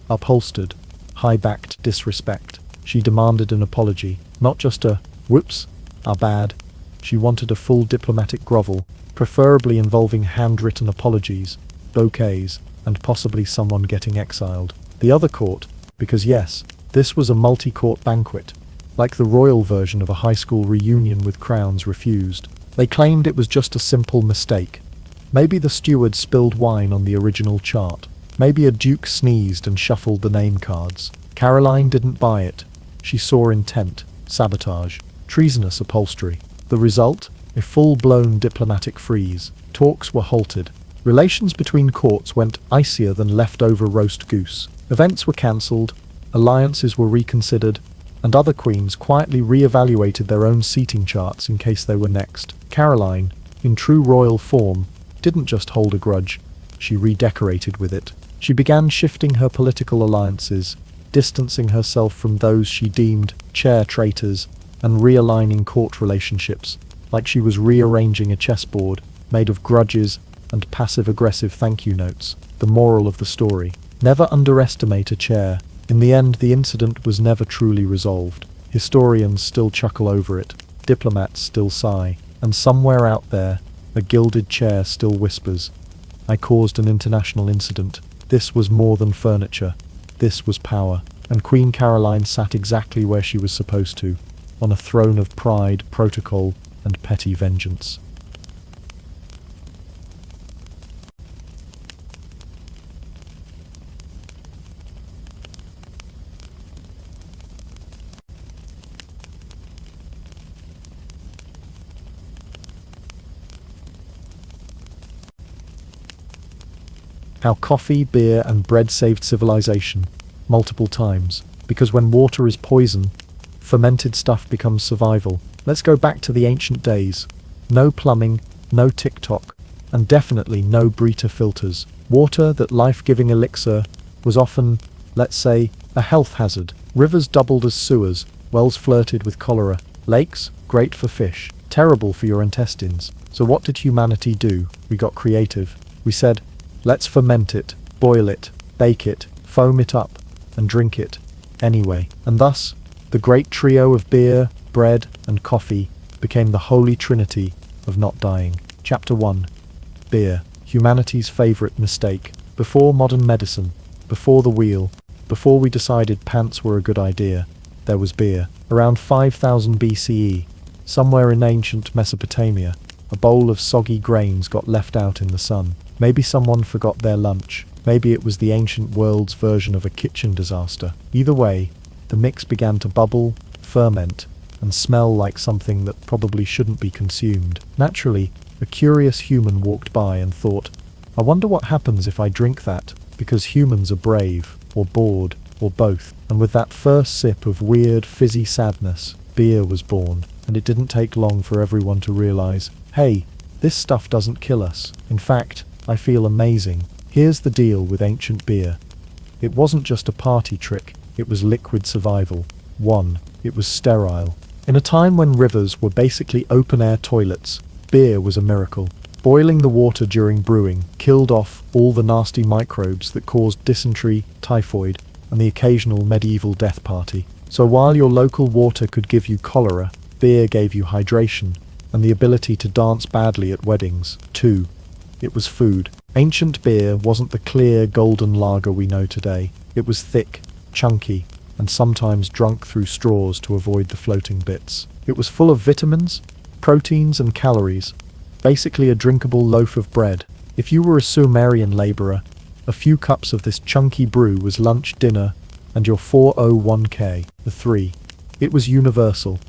Upholstered. High-backed disrespect. She demanded an apology, not just a, "Whoops, our bad." She wanted a full diplomatic grovel, preferably involving handwritten apologies, bouquets, and possibly someone getting exiled. The other court, because yes, this was a multi-court banquet, like the royal version of a high school reunion with crowns, refused. They claimed it was just a simple mistake. Maybe the steward spilled wine on the original chart. Maybe a duke sneezed and shuffled the name cards. Caroline didn't buy it. She saw intent, sabotage, treasonous upholstery. The result? A full-blown diplomatic freeze. Talks were halted. Relations between courts went icier than leftover roast goose. Events were cancelled, alliances were reconsidered, and other queens quietly re-evaluated their own seating charts in case they were next. Caroline, in true royal form, didn't just hold a grudge, she redecorated with it. She began shifting her political alliances, distancing herself from those she deemed chair traitors, and realigning court relationships, like she was rearranging a chessboard made of grudges and passive-aggressive thank you notes. The moral of the story: never underestimate a chair. In the end, the incident was never truly resolved. Historians still chuckle over it, diplomats still sigh, and somewhere out there, a gilded chair still whispers, "I caused an international incident. This was more than furniture. This was power." And Queen Caroline sat exactly where she was supposed to, on a throne of pride, protocol, and petty vengeance. How coffee, beer, and bread saved civilization multiple times. Because when water is poison, fermented stuff becomes survival. Let's go back to the ancient days. No plumbing, no TikTok, and definitely no Brita filters. Water, that life-giving elixir, was often, let's say, a health hazard. Rivers doubled as sewers, wells flirted with cholera, lakes, great for fish, terrible for your intestines. So what did humanity do? We got creative. We said, let's ferment it, boil it, bake it, foam it up, and drink it anyway. And thus, the great trio of beer, bread, and coffee became the holy trinity of not dying. Chapter 1. Beer. Humanity's favorite mistake. Before modern medicine, before the wheel, before we decided pants were a good idea, there was beer. Around 5000 BCE, somewhere in ancient Mesopotamia, a bowl of soggy grains got left out in the sun. Maybe someone forgot their lunch. Maybe it was the ancient world's version of a kitchen disaster. Either way, the mix began to bubble, ferment, and smell like something that probably shouldn't be consumed. Naturally, a curious human walked by and thought, I wonder what happens if I drink that, because humans are brave, or bored, or both. And with that first sip of weird, fizzy sadness, beer was born. And it didn't take long for everyone to realize, hey, this stuff doesn't kill us. In fact, I feel amazing. Here's the deal with ancient beer. It wasn't just a party trick, it was liquid survival. 1. It was sterile. In a time when rivers were basically open-air toilets, beer was a miracle. Boiling the water during brewing killed off all the nasty microbes that caused dysentery, typhoid, and the occasional medieval death party. So while your local water could give you cholera, beer gave you hydration, and the ability to dance badly at weddings. 2. It was food. Ancient beer wasn't the clear, golden lager we know today. It was thick, chunky, and sometimes drunk through straws to avoid the floating bits. It was full of vitamins, proteins, and calories, basically a drinkable loaf of bread. If you were a Sumerian laborer, a few cups of this chunky brew was lunch, dinner, and your 401k. 3. It was universal.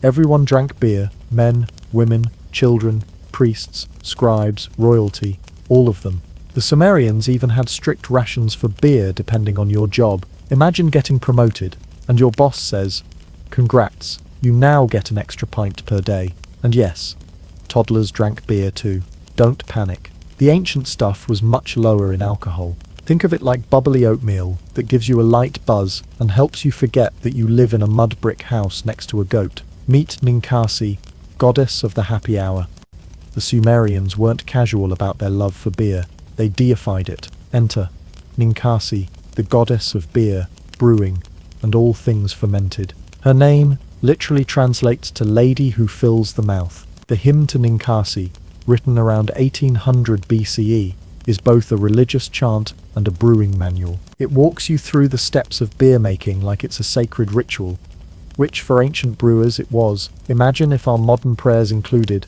Everyone drank beer, men, women, children, priests, scribes, royalty, all of them. The Sumerians even had strict rations for beer depending on your job. Imagine getting promoted, and your boss says, "Congrats, you now get an extra pint per day." And yes, toddlers drank beer too. Don't panic. The ancient stuff was much lower in alcohol. Think of it like bubbly oatmeal that gives you a light buzz and helps you forget that you live in a mud brick house next to a goat. Meet Ninkasi, goddess of the happy hour. The Sumerians weren't casual about their love for beer. They deified it. Enter Ninkasi, the goddess of beer, brewing, and all things fermented. Her name literally translates to lady who fills the mouth. The hymn to Ninkasi, written around 1800 BCE, is both a religious chant and a brewing manual. It walks you through the steps of beer making like it's a sacred ritual, which for ancient brewers it was. Imagine if our modern prayers included,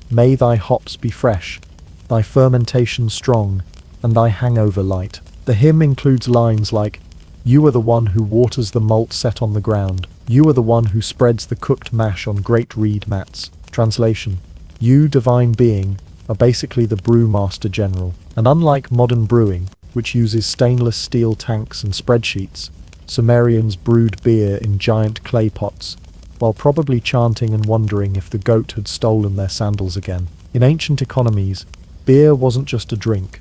"May thy hops be fresh, thy fermentation strong, and thy hangover light." The hymn includes lines like, "You are the one who waters the malt set on the ground. You are the one who spreads the cooked mash on great reed mats." Translation: you, divine being, are basically the brewmaster general. And unlike modern brewing, which uses stainless steel tanks and spreadsheets, Sumerians brewed beer in giant clay pots, while probably chanting and wondering if the goat had stolen their sandals again. In ancient economies, beer wasn't just a drink,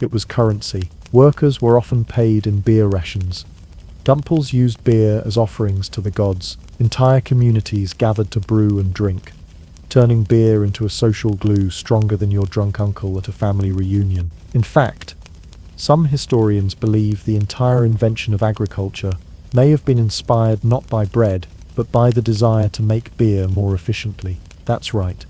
it was currency. Workers were often paid in beer rations. Temples used beer as offerings to the gods. Entire communities gathered to brew and drink, turning beer into a social glue stronger than your drunk uncle at a family reunion. In fact, some historians believe the entire invention of agriculture may have been inspired not by bread, but by the desire to make beer more efficiently. That's right.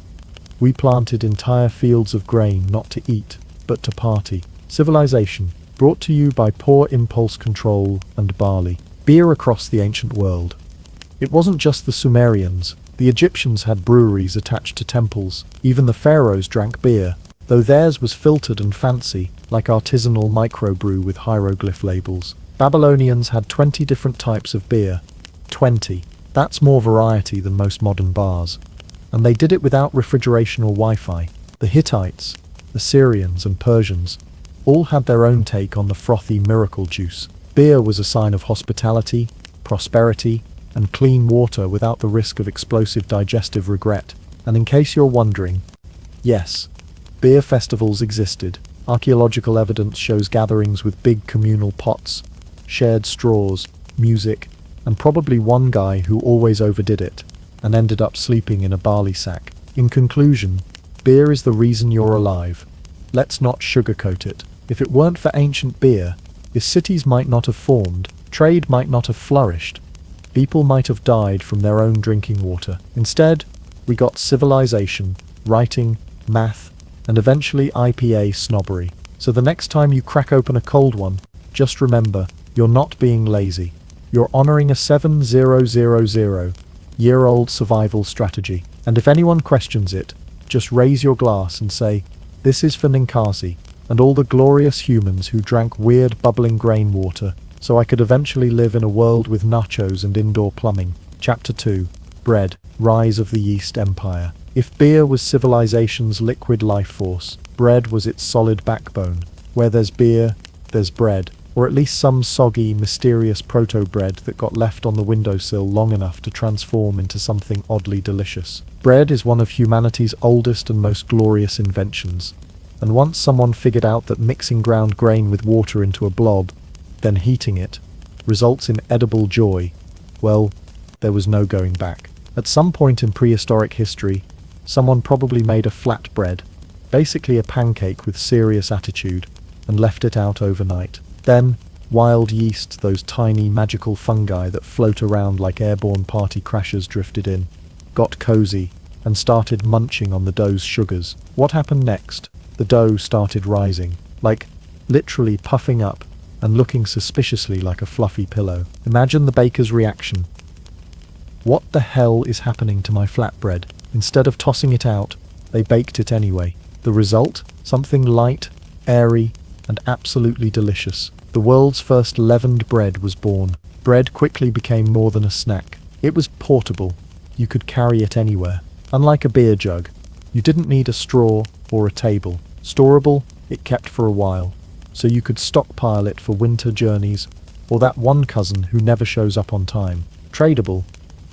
We planted entire fields of grain not to eat, but to party. Civilization, brought to you by poor impulse control and barley. Beer across the ancient world. It wasn't just the Sumerians. The Egyptians had breweries attached to temples. Even the pharaohs drank beer, though theirs was filtered and fancy, like artisanal microbrew with hieroglyph labels. Babylonians had 20 different types of beer. 20. That's more variety than most modern bars. And they did it without refrigeration or Wi-Fi. The Hittites, Assyrians, and Persians all had their own take on the frothy miracle juice. Beer was a sign of hospitality, prosperity, and clean water without the risk of explosive digestive regret. And in case you're wondering, yes, beer festivals existed. Archaeological evidence shows gatherings with big communal pots, shared straws, music, and probably one guy who always overdid it and ended up sleeping in a barley sack. In conclusion, beer is the reason you're alive. Let's not sugarcoat it. If it weren't for ancient beer, the cities might not have formed, trade might not have flourished, people might have died from their own drinking water. Instead, we got civilization, writing, math, and eventually IPA snobbery. So the next time you crack open a cold one, just remember, you're not being lazy. You're honoring a 7,000-year-old survival strategy. And if anyone questions it, just raise your glass and say, "This is for Ninkasi and all the glorious humans who drank weird bubbling grain water, so I could eventually live in a world with nachos and indoor plumbing." Chapter 2. Bread. Rise of the Yeast Empire. If beer was civilization's liquid life force, bread was its solid backbone. Where there's beer, there's bread. Or at least some soggy, mysterious proto-bread that got left on the windowsill long enough to transform into something oddly delicious. Bread is one of humanity's oldest and most glorious inventions. And once someone figured out that mixing ground grain with water into a blob, then heating it, results in edible joy, well, there was no going back. At some point in prehistoric history, someone probably made a flatbread, basically a pancake with serious attitude, and left it out overnight. Then, wild yeast, those tiny magical fungi that float around like airborne party crashers, drifted in, got cozy, and started munching on the dough's sugars. What happened next? The dough started rising, like literally puffing up and looking suspiciously like a fluffy pillow. Imagine the baker's reaction. What the hell is happening to my flatbread? Instead of tossing it out, they baked it anyway. The result? Something light, airy, and absolutely delicious. The world's first leavened bread was born. Bread quickly became more than a snack. It was portable. You could carry it anywhere. Unlike a beer jug, you didn't need a straw or a table. Storable, it kept for a while, so you could stockpile it for winter journeys or that one cousin who never shows up on time. Tradable,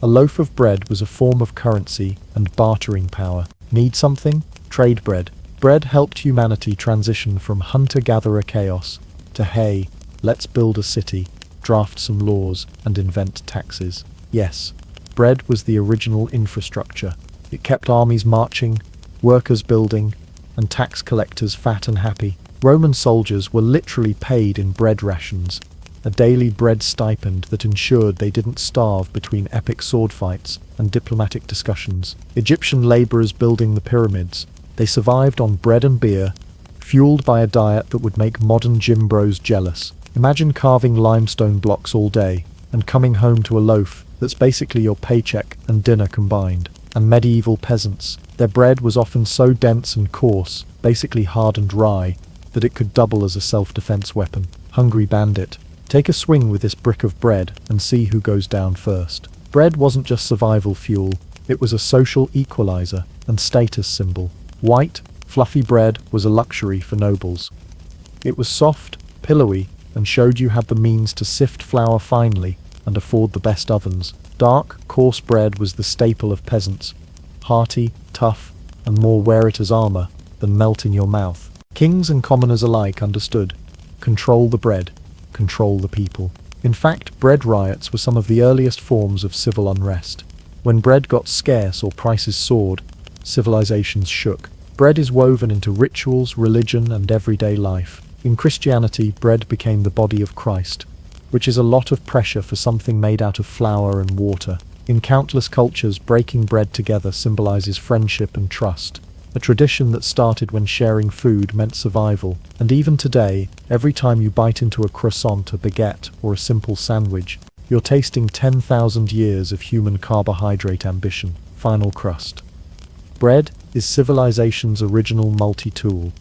a loaf of bread was a form of currency and bartering power. Need something? Trade bread. Bread helped humanity transition from hunter-gatherer chaos to, hey, let's build a city, draft some laws, and invent taxes. Yes, bread was the original infrastructure. It kept armies marching, workers building, and tax collectors fat and happy. Roman soldiers were literally paid in bread rations, a daily bread stipend that ensured they didn't starve between epic sword fights and diplomatic discussions. Egyptian laborers building the pyramids, they survived on bread and beer, fueled by a diet that would make modern gym bros jealous. Imagine carving limestone blocks all day and coming home to a loaf that's basically your paycheck and dinner combined. And medieval peasants, their bread was often so dense and coarse, basically hardened rye, that it could double as a self-defense weapon. Hungry bandit, take a swing with this brick of bread and see who goes down first. Bread wasn't just survival fuel, it was a social equalizer and status symbol. White, fluffy bread was a luxury for nobles. It was soft, pillowy, and showed you had the means to sift flour finely and afford the best ovens. Dark, coarse bread was the staple of peasants, hearty, tough, and more wear it as armor than melt in your mouth. Kings and commoners alike understood. Control the bread, control the people. In fact, bread riots were some of the earliest forms of civil unrest. When bread got scarce or prices soared, civilizations shook. Bread is woven into rituals, religion, and everyday life. In Christianity, bread became the body of Christ, which is a lot of pressure for something made out of flour and water. In countless cultures, breaking bread together symbolizes friendship and trust, a tradition that started when sharing food meant survival. And even today, every time you bite into a croissant, a baguette, or a simple sandwich, you're tasting 10,000 years of human carbohydrate ambition. Final crust. Bread is civilization's original multi-tool.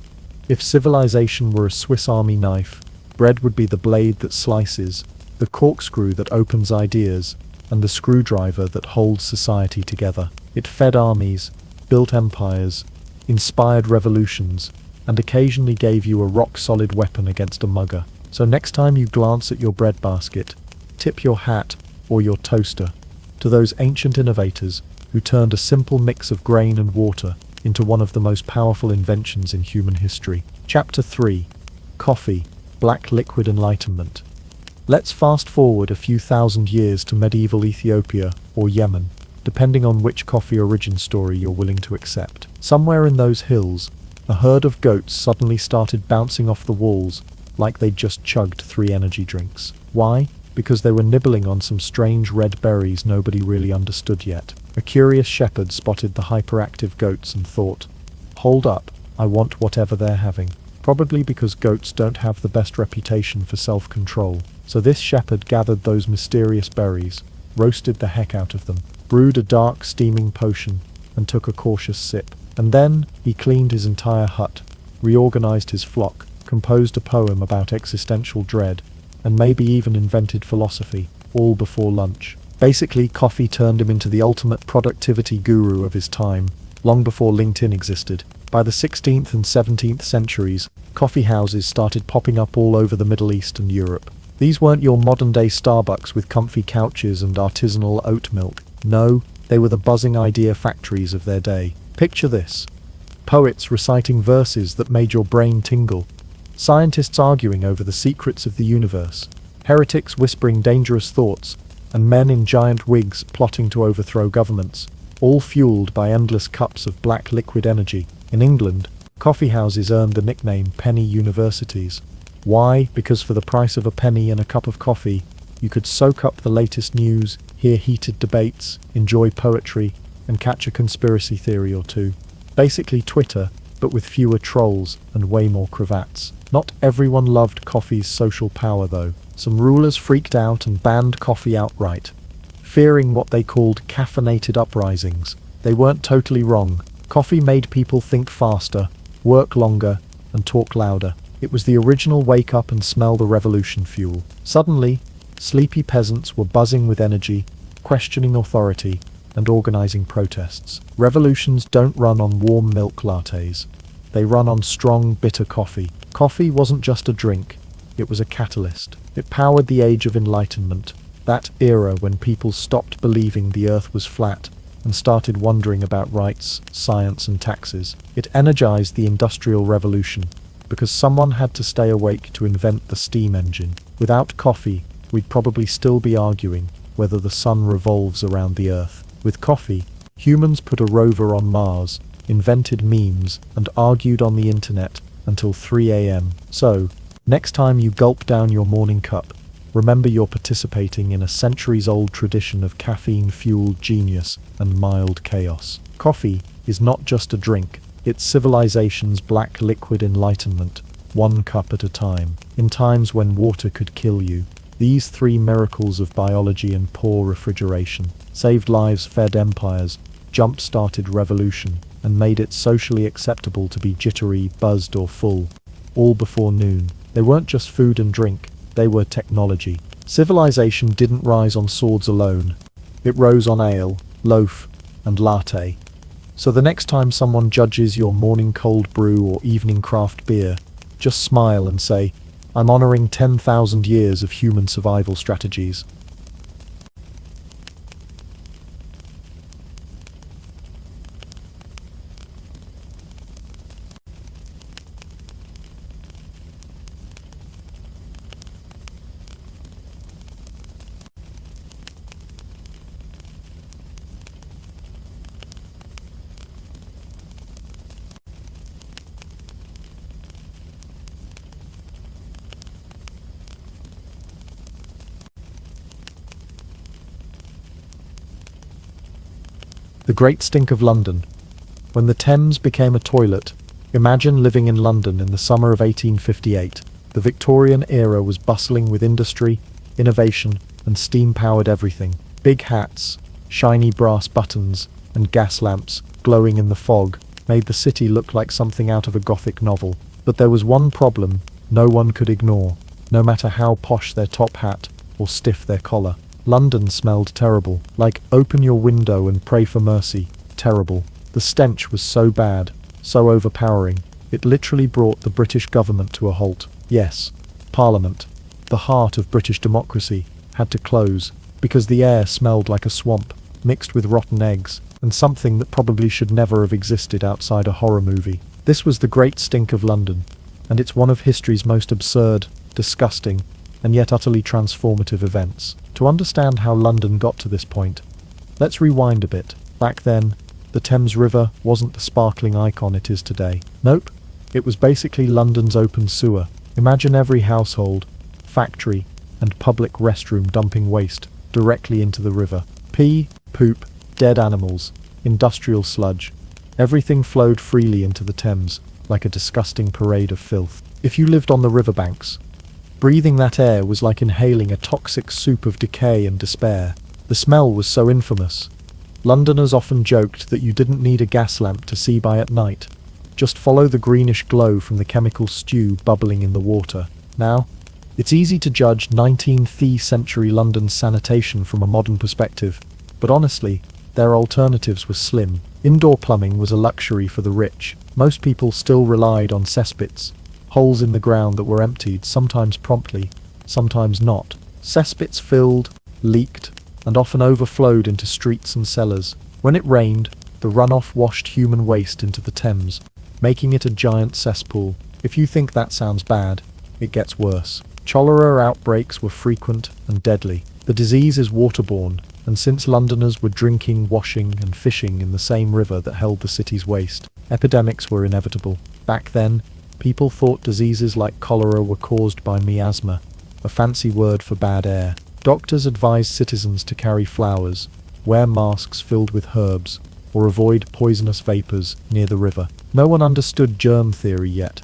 If civilization were a Swiss Army knife, bread would be the blade that slices, the corkscrew that opens ideas, and the screwdriver that holds society together. It fed armies, built empires, inspired revolutions, and occasionally gave you a rock-solid weapon against a mugger. So next time you glance at your bread basket, tip your hat or your toaster to those ancient innovators who turned a simple mix of grain and water into one of the most powerful inventions in human history. Chapter 3. Coffee. Black Liquid Enlightenment. Let's fast forward a few thousand years to medieval Ethiopia or Yemen, depending on which coffee origin story you're willing to accept. Somewhere in those hills, a herd of goats suddenly started bouncing off the walls like they'd just chugged 3 energy drinks. Why? Because they were nibbling on some strange red berries nobody really understood yet. A curious shepherd spotted the hyperactive goats and thought, "Hold up, I want whatever they're having." Probably because goats don't have the best reputation for self-control. So this shepherd gathered those mysterious berries, roasted the heck out of them, brewed a dark steaming potion, and took a cautious sip. And then he cleaned his entire hut, reorganized his flock, composed a poem about existential dread, and maybe even invented philosophy, all before lunch. Basically, coffee turned him into the ultimate productivity guru of his time, long before LinkedIn existed. By the 16th and 17th centuries, coffee houses started popping up all over the Middle East and Europe. These weren't your modern-day Starbucks with comfy couches and artisanal oat milk. No, they were the buzzing idea factories of their day. Picture this. Poets reciting verses that made your brain tingle. Scientists arguing over the secrets of the universe. Heretics whispering dangerous thoughts. And men in giant wigs plotting to overthrow governments. All fueled by endless cups of black liquid energy. In England, coffee houses earned the nickname penny universities. Why? Because for the price of a penny and a cup of coffee, you could soak up the latest news, hear heated debates, enjoy poetry, and catch a conspiracy theory or two. Basically Twitter, but with fewer trolls and way more cravats. Not everyone loved coffee's social power though. Some rulers freaked out and banned coffee outright, fearing what they called caffeinated uprisings. They weren't totally wrong. Coffee made people think faster, work longer, and talk louder. It was the original wake up and smell the revolution fuel. Suddenly, sleepy peasants were buzzing with energy, questioning authority, and organizing protests. Revolutions don't run on warm milk lattes. They run on strong, bitter coffee. Coffee wasn't just a drink, it was a catalyst. It powered the Age of Enlightenment, that era when people stopped believing the earth was flat and started wondering about rights, science, and taxes. It energized the Industrial Revolution, because someone had to stay awake to invent the steam engine. Without coffee, we'd probably still be arguing whether the sun revolves around the earth. With coffee, humans put a rover on Mars, invented memes, and argued on the internet until 3 a.m. So, next time you gulp down your morning cup, remember you're participating in a centuries-old tradition of caffeine-fueled genius and mild chaos. Coffee is not just a drink, it's civilization's black liquid enlightenment, one cup at a time. In times when water could kill you, these three miracles of biology and poor refrigeration saved lives, fed empires, jump-started revolution, and made it socially acceptable to be jittery, buzzed, or full, all before noon. They weren't just food and drink, they were technology. Civilization didn't rise on swords alone. It rose on ale, loaf, and latte. So the next time someone judges your morning cold brew or evening craft beer, just smile and say, I'm honoring 10,000 years of human survival strategies. The Great Stink of London. When the Thames became a toilet, imagine living in London in the summer of 1858. The Victorian era was bustling with industry, innovation, and steam-powered everything. Big hats, shiny brass buttons, and gas lamps glowing in the fog made the city look like something out of a Gothic novel. But there was one problem no one could ignore, no matter how posh their top hat or stiff their collar. London smelled terrible, like open your window and pray for mercy. Terrible. The stench was so bad, so overpowering, it literally brought the British government to a halt. Yes, Parliament, the heart of British democracy, had to close, because the air smelled like a swamp, mixed with rotten eggs, and something that probably should never have existed outside a horror movie. This was the Great Stink of London, and it's one of history's most absurd, disgusting, and yet utterly transformative events. To understand how London got to this point, let's rewind a bit. Back then, the Thames River wasn't the sparkling icon it is today. Nope, it was basically London's open sewer. Imagine every household, factory, and public restroom dumping waste directly into the river. Pee, poop, dead animals, industrial sludge. Everything flowed freely into the Thames, like a disgusting parade of filth. If you lived on the riverbanks, breathing that air was like inhaling a toxic soup of decay and despair. The smell was so infamous. Londoners often joked that you didn't need a gas lamp to see by at night. Just follow the greenish glow from the chemical stew bubbling in the water. Now, it's easy to judge 19th century London's sanitation from a modern perspective, but honestly, their alternatives were slim. Indoor plumbing was a luxury for the rich. Most people still relied on cesspits, holes in the ground that were emptied, sometimes promptly, sometimes not. Cesspits filled, leaked, and often overflowed into streets and cellars. When it rained, the runoff washed human waste into the Thames, making it a giant cesspool. If you think that sounds bad, it gets worse. Cholera outbreaks were frequent and deadly. The disease is waterborne, and since Londoners were drinking, washing, and fishing in the same river that held the city's waste, epidemics were inevitable. Back then, people thought diseases like cholera were caused by miasma, a fancy word for bad air. Doctors advised citizens to carry flowers, wear masks filled with herbs, or avoid poisonous vapors near the river. No one understood germ theory yet,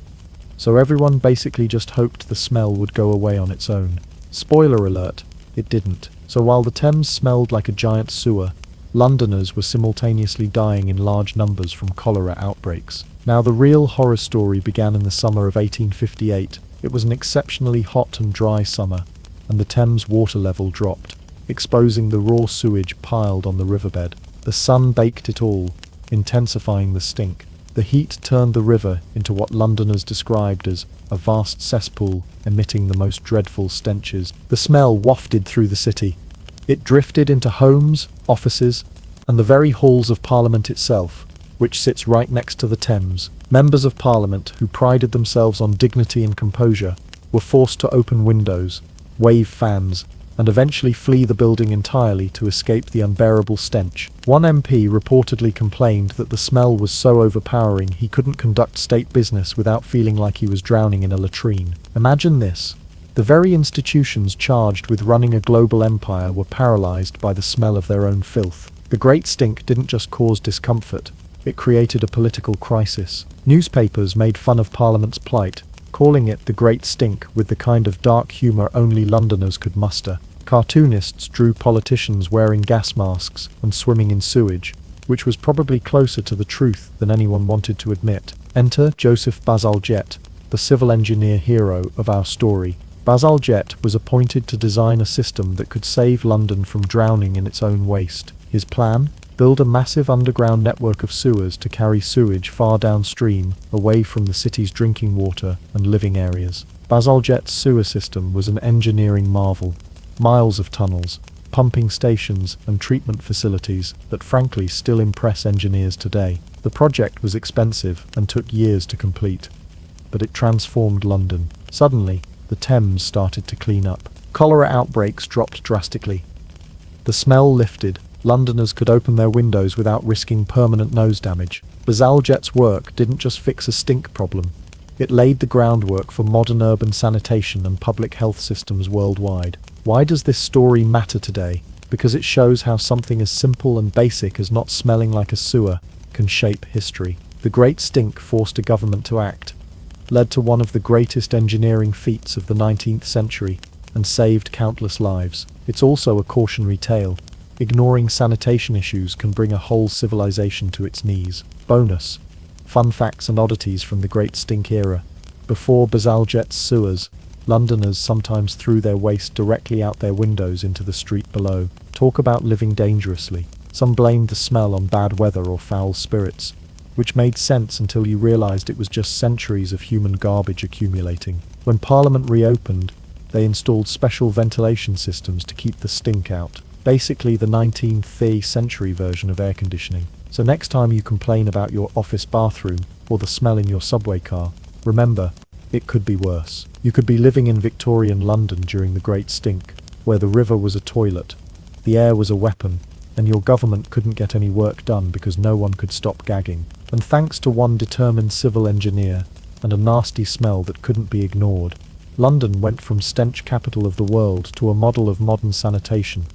so everyone basically just hoped the smell would go away on its own. Spoiler alert, it didn't. So while the Thames smelled like a giant sewer, Londoners were simultaneously dying in large numbers from cholera outbreaks. Now, the real horror story began in the summer of 1858. It was an exceptionally hot and dry summer, and the Thames water level dropped, exposing the raw sewage piled on the riverbed. The sun baked it all, intensifying the stink. The heat turned the river into what Londoners described as a vast cesspool, emitting the most dreadful stenches. The smell wafted through the city. It drifted into homes, offices, and the very halls of Parliament itself, which sits right next to the Thames. Members of Parliament, who prided themselves on dignity and composure, were forced to open windows, wave fans, and eventually flee the building entirely to escape the unbearable stench. One MP reportedly complained that the smell was so overpowering he couldn't conduct state business without feeling like he was drowning in a latrine. Imagine this. The very institutions charged with running a global empire were paralyzed by the smell of their own filth. The Great Stink didn't just cause discomfort, it created a political crisis. Newspapers made fun of Parliament's plight, calling it the Great Stink with the kind of dark humour only Londoners could muster. Cartoonists drew politicians wearing gas masks and swimming in sewage, which was probably closer to the truth than anyone wanted to admit. Enter Joseph Bazalgette, the civil engineer hero of our story. Bazalgette was appointed to design a system that could save London from drowning in its own waste. His plan? Build a massive underground network of sewers to carry sewage far downstream, away from the city's drinking water and living areas. Bazalgette's sewer system was an engineering marvel. Miles of tunnels, pumping stations and treatment facilities that frankly still impress engineers today. The project was expensive and took years to complete, but it transformed London. Suddenly, the Thames started to clean up. Cholera outbreaks dropped drastically. The smell lifted. Londoners could open their windows without risking permanent nose damage. Bazalgette's work didn't just fix a stink problem. It laid the groundwork for modern urban sanitation and public health systems worldwide. Why does this story matter today? Because it shows how something as simple and basic as not smelling like a sewer can shape history. The Great Stink forced a government to act, led to one of the greatest engineering feats of the 19th century, and saved countless lives. It's also a cautionary tale. Ignoring sanitation issues can bring a whole civilization to its knees. Bonus: fun facts and oddities from the Great Stink era. Before Bazalgette's sewers, Londoners sometimes threw their waste directly out their windows into the street below. Talk about living dangerously. Some blamed the smell on bad weather or foul spirits, which made sense until you realized it was just centuries of human garbage accumulating. When Parliament reopened, they installed special ventilation systems to keep the stink out. Basically the 19th century version of air conditioning. So next time you complain about your office bathroom or the smell in your subway car, remember, it could be worse. You could be living in Victorian London during the Great Stink, where the river was a toilet, the air was a weapon, and your government couldn't get any work done because no one could stop gagging. And thanks to one determined civil engineer and a nasty smell that couldn't be ignored, London went from stench capital of the world to a model of modern sanitation.